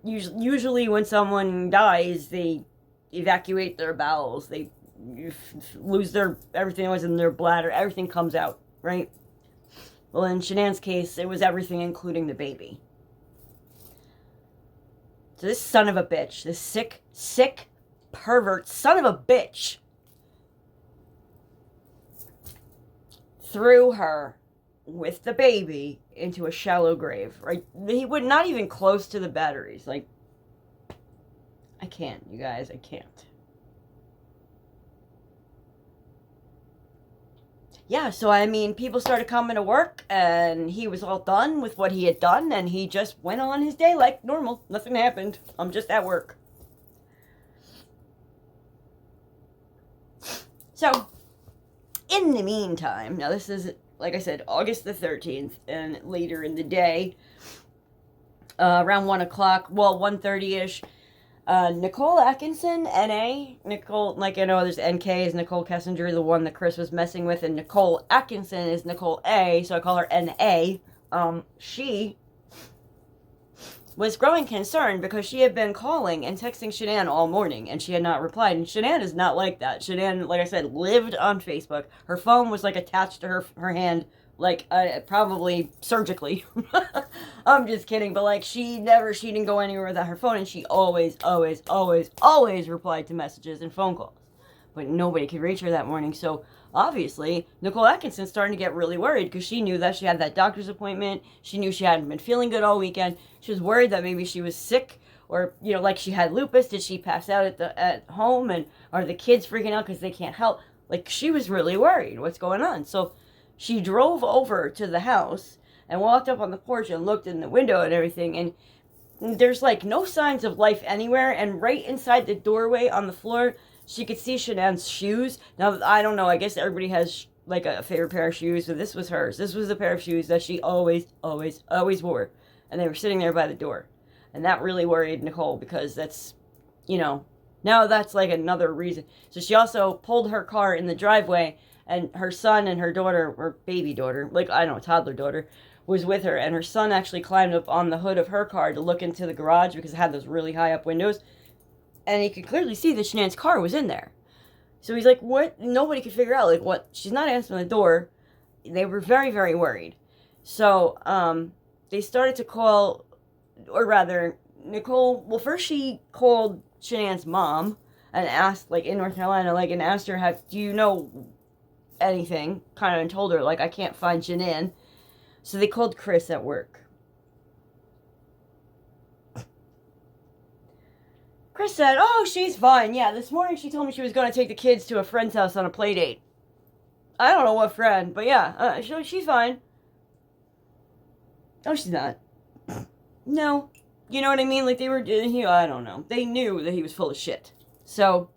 usually when someone dies, they evacuate their bowels, they lose their everything that was in their bladder, everything comes out, right? Well, in Shanann's case, it was everything, including the baby. So this son of a bitch, this sick pervert son of a bitch, threw her with the baby into a shallow grave, right? He would not even close to the batteries. Like, I can't, you guys, I can't. Yeah, so I mean, people started coming to work, and he was all done with what he had done, and he just went on his day like normal. Nothing happened. I'm just at work. So, in the meantime, now this is, like I said, August the 13th, and later in the day, around 1 o'clock, well, 1:30-ish, Nicole Atkinson, N.A. Nicole, like, I know there's N.K. is Nicole Kessinger, the one that Chris was messing with, and Nicole Atkinson is Nicole A., so I call her N.A. She was growing concerned because she had been calling and texting Shanann all morning, and she had not replied, and Shanann is not like that. Shanann, like I said, lived on Facebook. Her phone was, like, attached to her hand, like, probably surgically. I'm just kidding, but, like, she didn't go anywhere without her phone, and she always replied to messages and phone calls. But nobody could reach her that morning, so obviously Nicole Atkinson's starting to get really worried because she knew that she had that doctor's appointment. She knew she hadn't been feeling good all weekend. She was worried that maybe she was sick, or, you know, like she had lupus. Did she pass out at home, and are the kids freaking out because they can't help? Like, she was really worried. What's going on? So she drove over to the house and walked up on the porch and looked in the window and everything, and there's, like, no signs of life anywhere, and right inside the doorway on the floor, she could see Shanann's shoes. Now, I don't know, I guess everybody has, like, a favorite pair of shoes, so this was hers. This was the pair of shoes that she always wore, and they were sitting there by the door. And that really worried Nicole, because that's, you know, now that's, like, another reason. So she also pulled her car in the driveway, and her son and her daughter, or baby daughter, like, I don't know, toddler daughter, was with her, and her son actually climbed up on the hood of her car to look into the garage because it had those really high up windows, and he could clearly see that Shanann's car was in there. So he's like, what? Nobody could figure out, like, what? She's not answering the door. They were very worried. So they started to call, or rather, Nicole, well, first she called Shanann's mom and asked, like, in North Carolina, like, and asked her, do you know anything? Kind of, and told her, like, I can't find Shanann. So they called Chris at work. Chris said, oh, she's fine. Yeah, this morning she told me she was going to take the kids to a friend's house on a play date. I don't know what friend, but yeah, she's fine. Oh, she's not. No. You know what I mean? Like, they were, I don't know. They knew that he was full of shit. So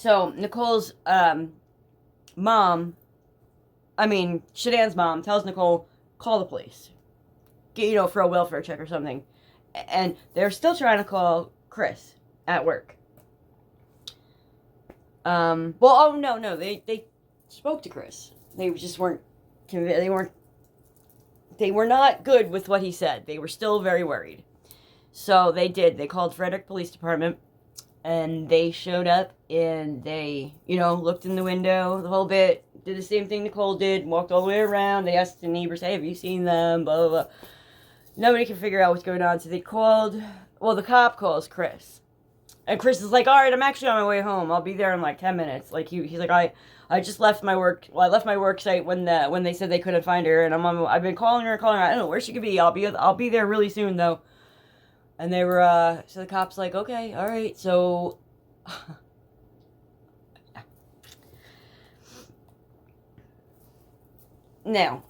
Nicole's, Shannann's mom tells Nicole, call the police. You know, for a welfare check or something. And they're still trying to call Chris at work. They spoke to Chris. They just weren't, they were not good with what he said. They were still very worried. So they called Frederick Police Department, and they showed up, and they, you know, looked in the window the whole bit, did the same thing Nicole did, walked all the way around. They asked the neighbors, hey, have you seen them, blah, blah, blah. Nobody can figure out what's going on, so they called, well, the cop calls Chris. And Chris is like, all right, I'm actually on my way home. I'll be there in like 10 minutes. Like, he's like, I just left my work, I left my work site when they said they couldn't find her, and I've been calling her, I don't know where she could be. I'll be there really soon, though. And they were, so the cop's like, okay, all right, so, now,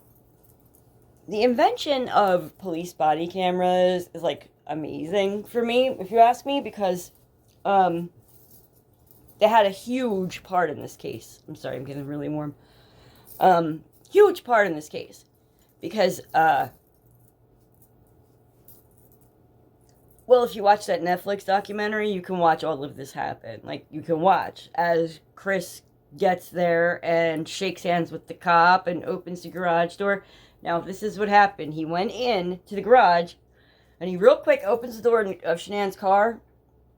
the invention of police body cameras is like amazing for me, if you ask me, because um, they had a huge part in this case. I'm sorry, I'm getting really warm. Huge part in this case because well, if you watch that Netflix documentary, you can watch all of this happen. Like, you can watch as Chris gets there and shakes hands with the cop and opens the garage door. Now, this is what happened. He went in to the garage and he real quick opens the door of Shanann's car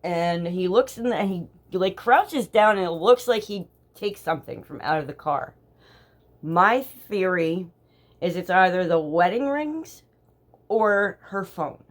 and he looks in and he like crouches down and it looks like he takes something from out of the car. My theory is it's either the wedding rings or her phone.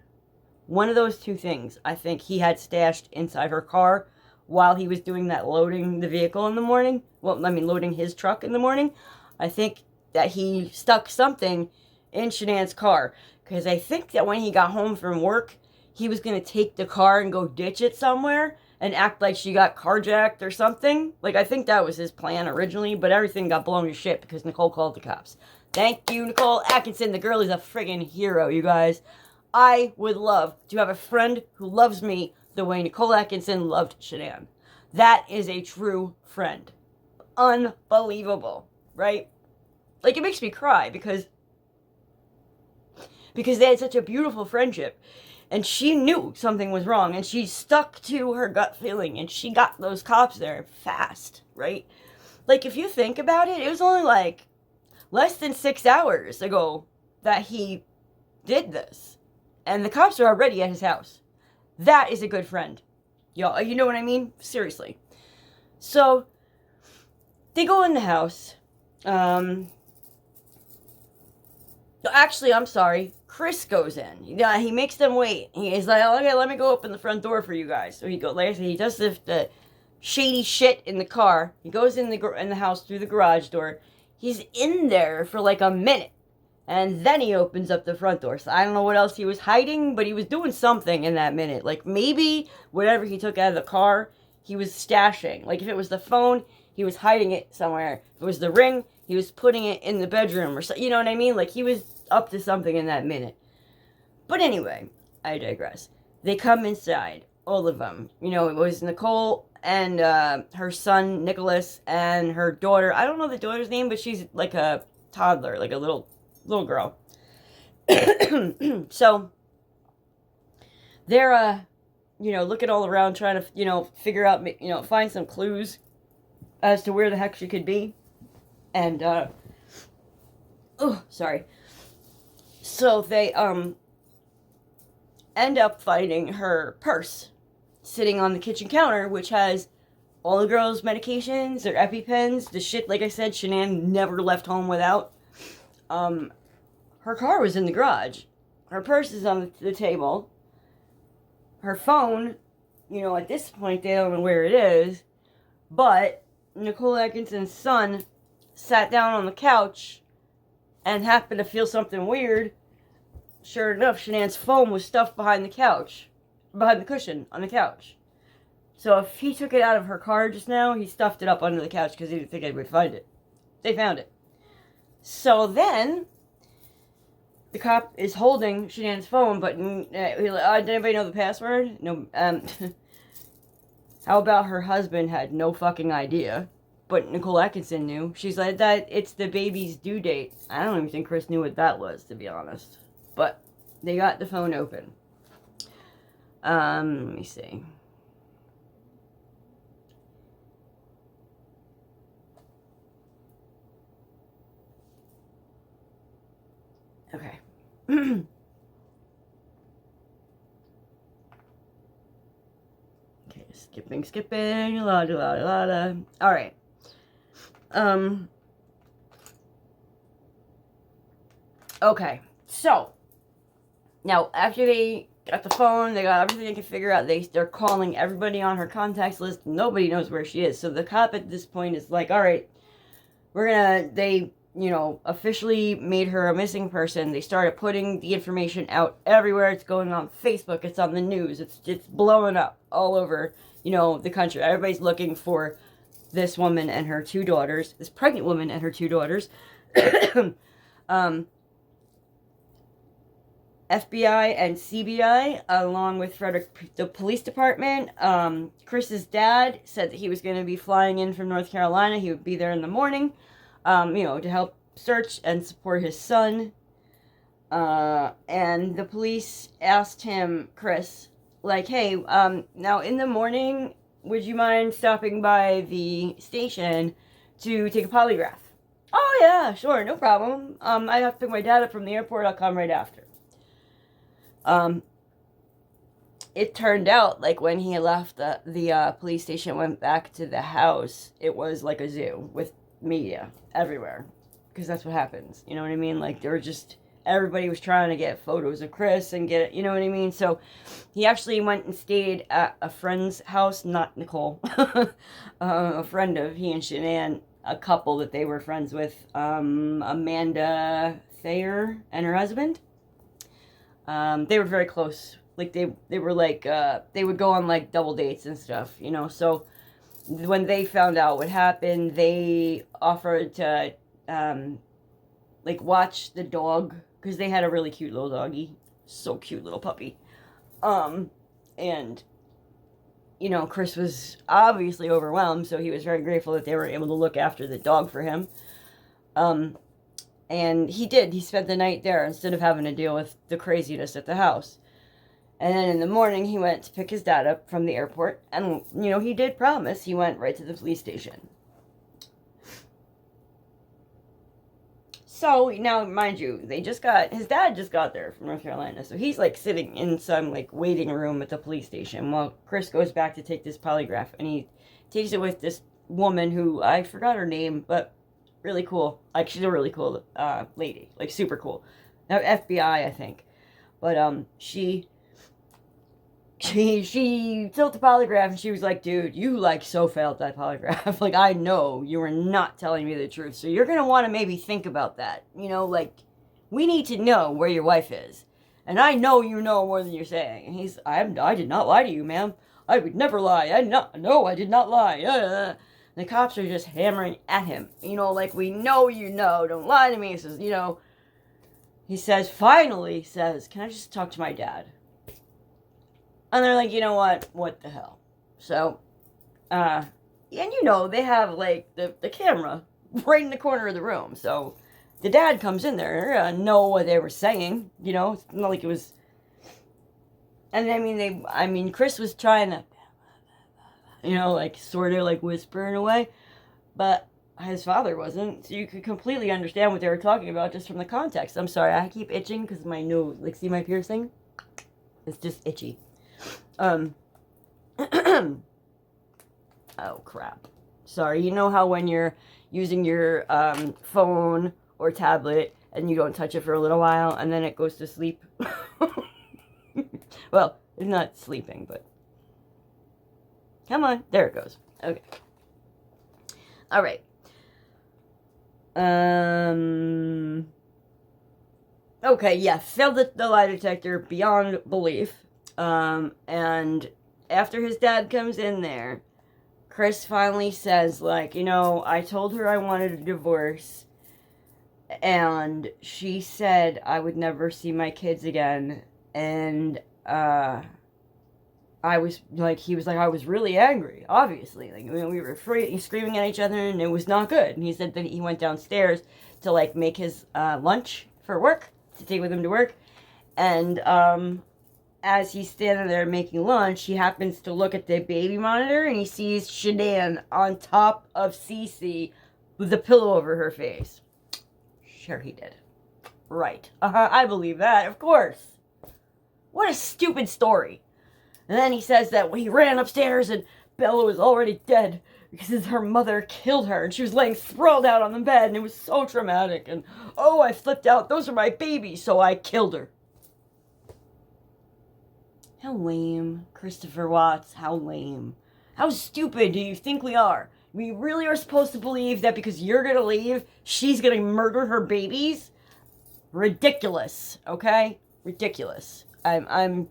One of those two things I think he had stashed inside her car while he was doing that loading the vehicle in the morning. Well, I mean, loading his truck in the morning. I think that he stuck something in Shanann's car. Because I think that when he got home from work, he was going to take the car and go ditch it somewhere and act like she got carjacked or something. Like, I think that was his plan originally, but everything got blown to shit because Nicole called the cops. Thank you, Nicole Atkinson. The girl is a friggin' hero, you guys. I would love to have a friend who loves me the way Nicole Atkinson loved Shanann. That is a true friend. Unbelievable, right? Like, it makes me cry because they had such a beautiful friendship. And she knew something was wrong, and she stuck to her gut feeling, and she got those cops there fast, right? Like, if you think about it, it was only like less than 6 hours ago that he did this. And the cops are already at his house. That is a good friend. Y'all, you know what I mean? Seriously. So, they go in the house. Actually, I'm sorry. Chris goes in. Yeah, he makes them wait. He's like, okay, let me go open the front door for you guys. So he does the shady shit in the car. He goes in the house through the garage door. He's in there for like a minute. And then he opens up the front door. So I don't know what else he was hiding, but he was doing something in that minute. Like, maybe whatever he took out of the car, he was stashing. Like, if it was the phone, he was hiding it somewhere. If it was the ring, he was putting it in the bedroom or so. You know what I mean? Like, he was up to something in that minute. But anyway, I digress. They come inside, all of them. You know, it was Nicole and her son, Nicholas, and her daughter. I don't know the daughter's name, but she's like a toddler, like a little girl. So they're looking all around trying to figure out, find some clues as to where the heck she could be. And sorry. So they end up finding her purse sitting on the kitchen counter, which has all the girls' medications, their EpiPens, the shit, like I said, Shanann never left home without. Her car was in the garage. Her purse is on the table. Her phone, at this point, they don't know where it is. But Nicole Atkinson's son sat down on the couch and happened to feel something weird. Sure enough, Shanann's phone was stuffed behind the cushion on the couch. So if he took it out of her car just now, he stuffed it up under the couch because he didn't think anybody would find it. They found it. So then, the cop is holding Shanann's phone, but did anybody know the password? No. How about her husband had no fucking idea, but Nicole Atkinson knew. She's like, that it's the baby's due date. I don't even think Chris knew what that was, to be honest. But they got the phone open. Let me see. Okay. Okay, skipping, la da la la la. All right. Okay, so now after they got the phone, they got everything they could figure out. They're calling everybody on her contacts list. Nobody knows where she is. So the cop at this point is like, all right, they officially made her a missing person. They started putting the information out everywhere. It's going on Facebook. It's on the news. It's blowing up all over, the country. Everybody's looking for this woman and her two daughters, this pregnant woman and her two daughters. FBI and CBI, along with Frederick, the police department. Chris's dad said that he was going to be flying in from North Carolina. He would be there in the morning, to help search and support his son. And the police asked him, Chris, like, hey, now in the morning, would you mind stopping by the station to take a polygraph? Oh, yeah, sure, no problem. I have to pick my dad up from the airport. I'll come right after. It turned out, like, when he left the police station, went back to the house, it was like a zoo with media everywhere. Because that's what happens, you know what I mean? Like, they were just, everybody was trying to get photos of Chris and get it, you know what I mean? So, he actually went and stayed at a friend's house, not Nicole, a friend of he and Shanann, a couple that they were friends with, Amanda Thayer and her husband. They were very close. Like, they were like, they would go on, like, double dates and stuff, So, when they found out what happened, they offered to, watch the dog. Because they had a really cute little doggy. So cute little puppy. And, Chris was obviously overwhelmed, so he was very grateful that they were able to look after the dog for him. And he did. He spent the night there instead of having to deal with the craziness at the house. And then in the morning, he went to pick his dad up from the airport. And, he did promise. He went right to the police station. So, now, mind you, his dad just got there from North Carolina. So he's, like, sitting in some, like, waiting room at the police station while Chris goes back to take this polygraph. And he takes it with this woman who, I forgot her name, but really cool. Like, she's a really cool lady. Like, super cool. Now, FBI, I think. But, she took the polygraph and she was like, dude, you, like, so failed that polygraph. Like, I know you were not telling me the truth. So you're going to want to maybe think about that. Like, we need to know where your wife is. And I know you know more than you're saying. And I did not lie to you, ma'am. I would never lie. No, I did not lie. The cops are just hammering at him. Like, we know you know. Don't lie to me. He says, finally says, can I just talk to my dad? And they're like, you know what? What the hell? So, and they have, like, the camera right in the corner of the room. So, the dad comes in there. They're going to know what they were saying. It's not like it was... And, Chris was trying to, sort of, like, whisper in a way. But his father wasn't. So, you could completely understand what they were talking about just from the context. I'm sorry, I keep itching because my nose... Like, see my piercing? It's just itchy. Oh, crap. Sorry, you know how when you're using your phone or tablet and you don't touch it for a little while and then it goes to sleep? Well, it's not sleeping, but... Come on, there it goes. Okay. Alright. Okay, yeah, failed the lie detector beyond belief. And after his dad comes in there, Chris finally says, like, I told her I wanted a divorce, and she said I would never see my kids again, and, I was, like, he was like, I was really angry, obviously, like, we were screaming at each other, and it was not good, and he said that he went downstairs to, like, make his, lunch for work, to take with him to work, and, as he's standing there making lunch, he happens to look at the baby monitor and he sees Shanann on top of Cece with a pillow over her face. Sure he did. Right. I believe that, of course. What a stupid story. And then he says that when he ran upstairs and Bella was already dead because her mother killed her and she was laying sprawled out on the bed and it was so traumatic. And, oh, I flipped out. Those are my babies, so I killed her. How lame, Christopher Watts, how lame. How stupid do you think we are? We really are supposed to believe that because you're gonna leave, she's gonna murder her babies? Ridiculous, okay? Ridiculous. I'm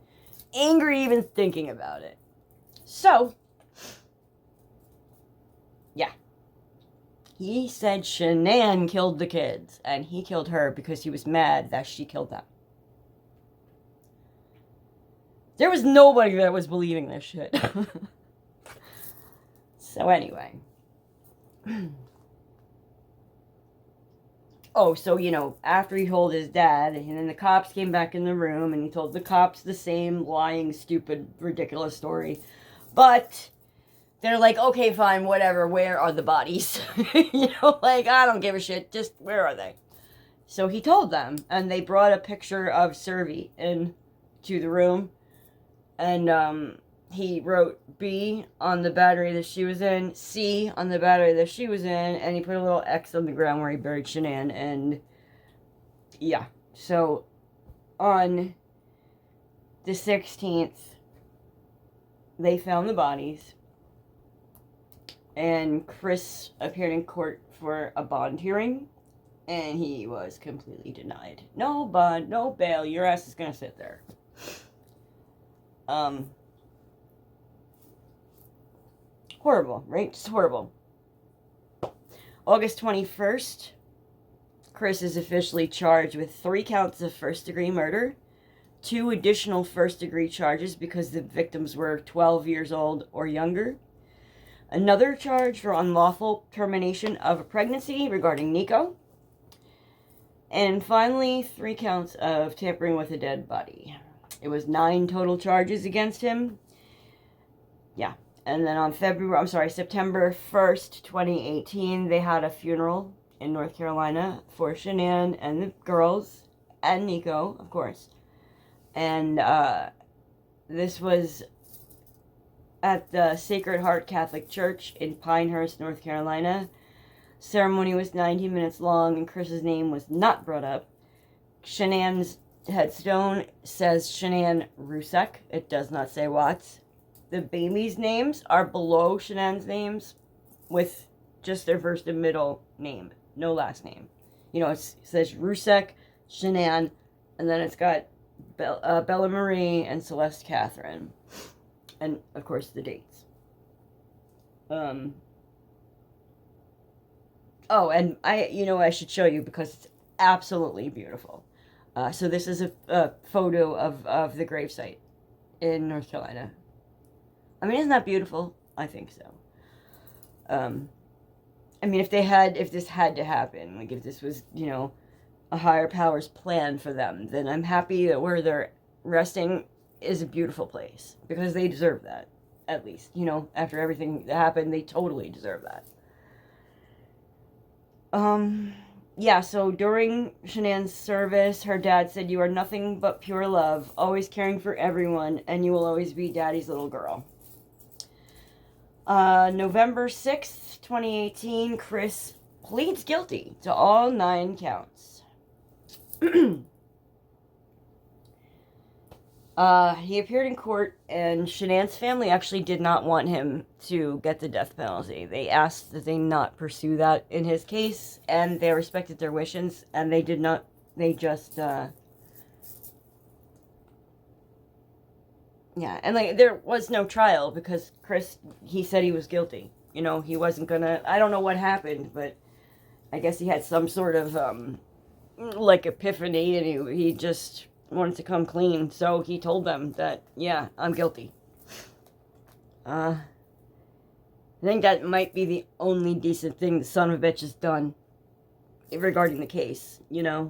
angry even thinking about it. So, yeah. He said Shanann killed the kids, and he killed her because he was mad that she killed them. There was nobody that was believing this shit. So anyway. Oh, so, you know, after he told his dad, and then the cops came back in the room, and he told the cops the same lying, stupid, ridiculous story. But they're like, okay, fine, whatever, where are the bodies? You know, like, I don't give a shit, just where are they? So he told them, and they brought a picture of Servy into the room, and he wrote B on the battery that she was in, C on the battery that she was in, and he put a little X on the ground where he buried Shanann, and yeah. So on the 16th, they found the bodies, and Chris appeared in court for a bond hearing, and he was completely denied. No bond, no bail, your ass is gonna sit there. Horrible, right? Just horrible. August 21st, Chris is officially charged with 3 counts of first-degree murder, 2 additional first-degree charges because the victims were 12 years old or younger, another charge for unlawful termination of a pregnancy regarding Nico, and finally 3 counts of tampering with a dead body. It was 9 total charges against him. Yeah. And then on September 1st, 2018, they had a funeral in North Carolina for Shanann and the girls, and Nico, of course. And this was at the Sacred Heart Catholic Church in Pinehurst, North Carolina. Ceremony was 90 minutes long, and Chris's name was not brought up. Shanann's headstone says Shanann Rusek. It does not say Watts. The babies' names are below Shanann's names with just their first and middle name. No last name. You know, it says Rusek, Shanann, and then it's got Bella Marie and Celeste Catherine. And, of course, the dates. Oh, and I should show you because it's absolutely beautiful. So this is a photo of the gravesite in North Carolina. I mean, isn't that beautiful? I think so. I mean, if this had to happen, like if this was, a higher power's plan for them, then I'm happy that where they're resting is a beautiful place because they deserve that. At least, after everything that happened, they totally deserve that. Yeah, so during Shanann's service, her dad said, "You are nothing but pure love, always caring for everyone, and you will always be Daddy's little girl." November 6th, 2018, Chris pleads guilty to all 9 counts. He appeared in court, and Shanann's family actually did not want him to get the death penalty. They asked that they not pursue that in his case, and they respected their wishes, and they did not, they just, yeah, and, there was no trial, because Chris, he said he was guilty. He wasn't gonna, I don't know what happened, but I guess he had some sort of, epiphany, and he just wanted to come clean, so he told them that, yeah, I'm guilty. I think that might be the only decent thing the son of a bitch has done regarding the case, yeah.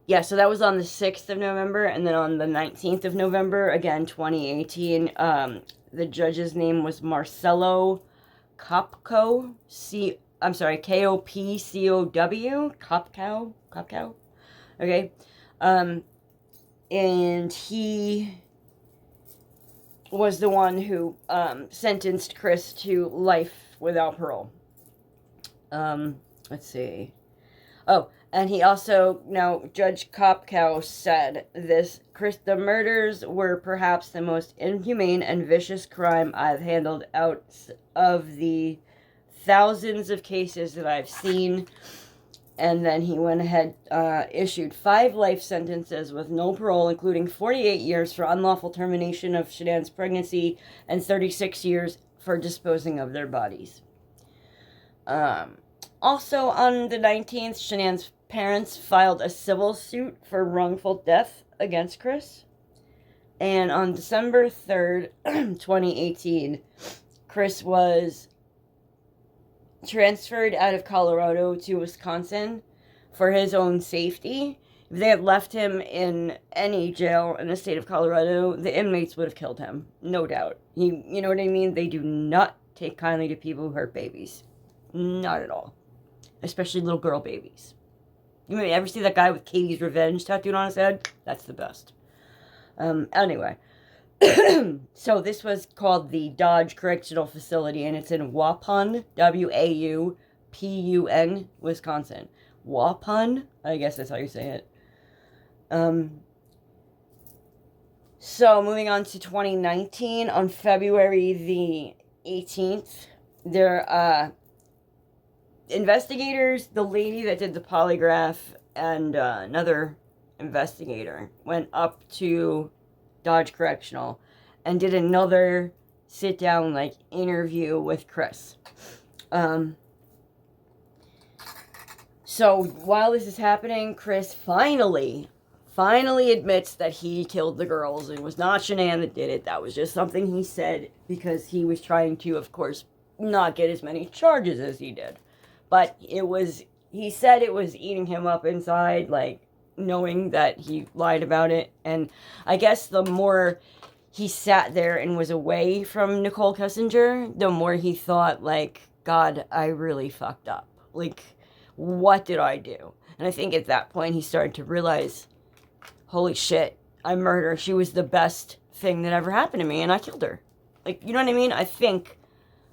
Yeah, so that was on the 6th of November, and then on the 19th of November, again, 2018, the judge's name was Marcelo Kopkow, Kopcow, Kopcow, okay, and he was the one who, sentenced Chris to life without parole. Let's see, and he also, Judge Kopkow said the murders were perhaps the most inhumane and vicious crime I've handled out of the thousands of cases that I've seen. And then he went ahead, issued 5 life sentences with no parole, including 48 years for unlawful termination of Shanann's pregnancy and 36 years for disposing of their bodies. Also on the 19th, Shanann's parents filed a civil suit for wrongful death against Chris. And on December 3rd, 2018, Chris was transferred out of Colorado to Wisconsin for his own safety. If they had left him in any jail in the state of Colorado, the inmates would have killed him, no doubt. You know what I mean? They do not take kindly to people who hurt babies. Not at all. Especially little girl babies. You may ever see that guy with Katie's Revenge tattooed on his head? That's the best. Anyway. So this was called the Dodge Correctional Facility, and it's in Waupun, Waupun, Wisconsin. Waupun? I guess that's how you say it. So moving on to 2019, on February the 18th, there, investigators, the lady that did the polygraph and another investigator went up to Dodge Correctional and did another sit down like interview with Chris. So while this is happening, Chris finally admits that he killed the girls. It was not Shanann that did it. That was just something he said because he was trying to, of course, not get as many charges as he did. But he said it was eating him up inside, like, knowing that he lied about it. And I guess the more he sat there and was away from Nicole Kessinger, the more he thought, like, God, I really fucked up. Like, what did I do? And I think at that point he started to realize, holy shit, I murdered her. She was the best thing that ever happened to me, and I killed her. Like, you know what I mean? I think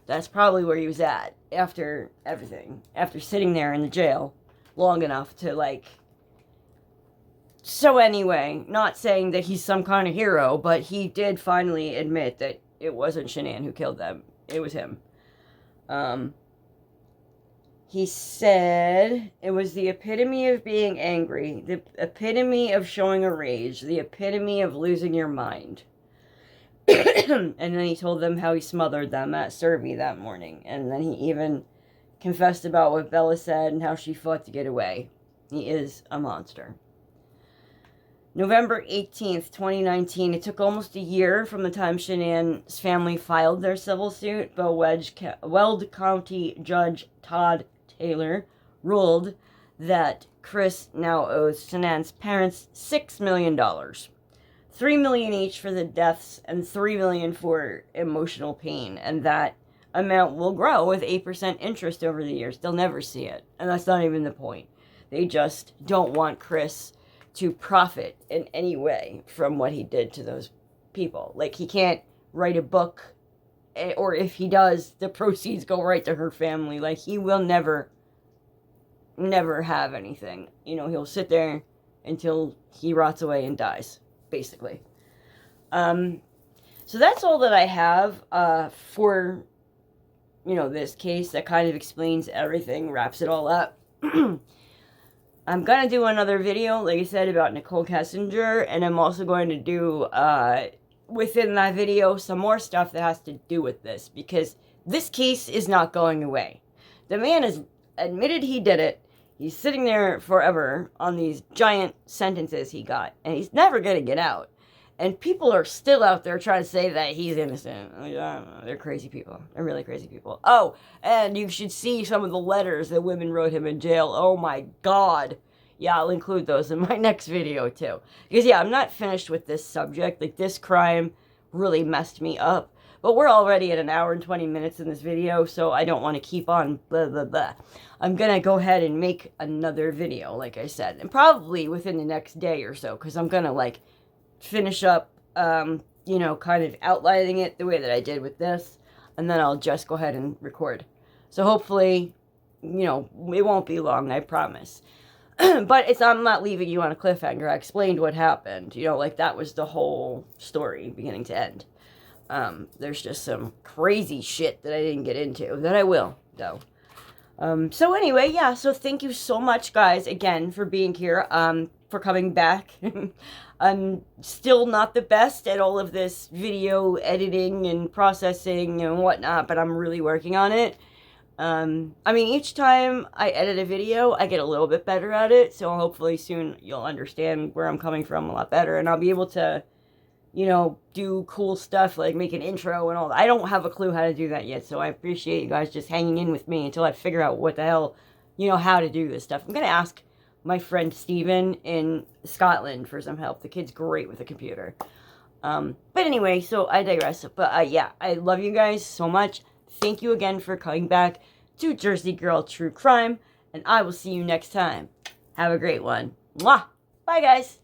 that's probably where he was at after everything. After sitting there in the jail long enough to, like... So anyway, not saying that he's some kind of hero, but he did finally admit that it wasn't Shanann who killed them. It was him. He said it was the epitome of being angry, the epitome of showing a rage, the epitome of losing your mind. And then he told them how he smothered them at Servy that morning. And then he even confessed about what Bella said and how she fought to get away. He is a monster. November 18th, 2019, it took almost a year from the time Shanann's family filed their civil suit, but Weld County Judge Todd Taylor ruled that Chris now owes Shanann's parents $6 million. $3 million each for the deaths and $3 million for emotional pain, and that amount will grow with 8% interest over the years. They'll never see it, and that's not even the point. They just don't want Chris to profit in any way from what he did to those people. Like, he can't write a book, or if he does, the proceeds go right to her family. Like, he will never have anything. You know, he'll sit there until he rots away and dies, basically. So that's all that I have for, you know, this case. That kind of explains everything, wraps it all up. I'm going to do another video, like I said, about Nicole Kessinger, and I'm also going to do, within that video, some more stuff that has to do with this, because this case is not going away. The man has admitted he did it. He's sitting there forever on these giant sentences he got, and he's never going to get out. And people are still out there trying to say that he's innocent. I don't know. They're crazy people. They're really crazy people. Oh, and you should see some of the letters that women wrote him in jail. Oh my God. Yeah, I'll include those in my next video too. Because yeah, I'm not finished with this subject. Like, this crime really messed me up. But we're already at 1 hour and 20 minutes in this video, so I don't want to keep on blah, blah, blah. I'm going to go ahead and make another video, like I said. And probably within the next day or so, because I'm going to, like, finish up, you know, kind of outlining it the way that I did with this, and then I'll just go ahead and record. So hopefully, you know, it won't be long, I promise. But I'm not leaving you on a cliffhanger. I explained what happened, you know, like that was the whole story, beginning to end. There's just some crazy shit that I didn't get into, that I will, though. So anyway, yeah, so thank you so much, guys, again, for being here, for coming back. I'm still not the best at all of this video editing and processing and whatnot, but I'm really working on it. I mean, each time I edit a video, I get a little bit better at it, so hopefully soon you'll understand where I'm coming from a lot better, and I'll be able to, you know, do cool stuff like make an intro and all that. I don't have a clue how to do that yet, so I appreciate you guys just hanging in with me until I figure out what the hell, you know, how to do this stuff. I'm gonna ask my friend Steven in Scotland for some help. The kid's great with a computer. But anyway, so I digress. But yeah, I love you guys so much. Thank you again for coming back to Jersey Girl True Crime, and I will see you next time. Have a great one. Mwah! Bye, guys!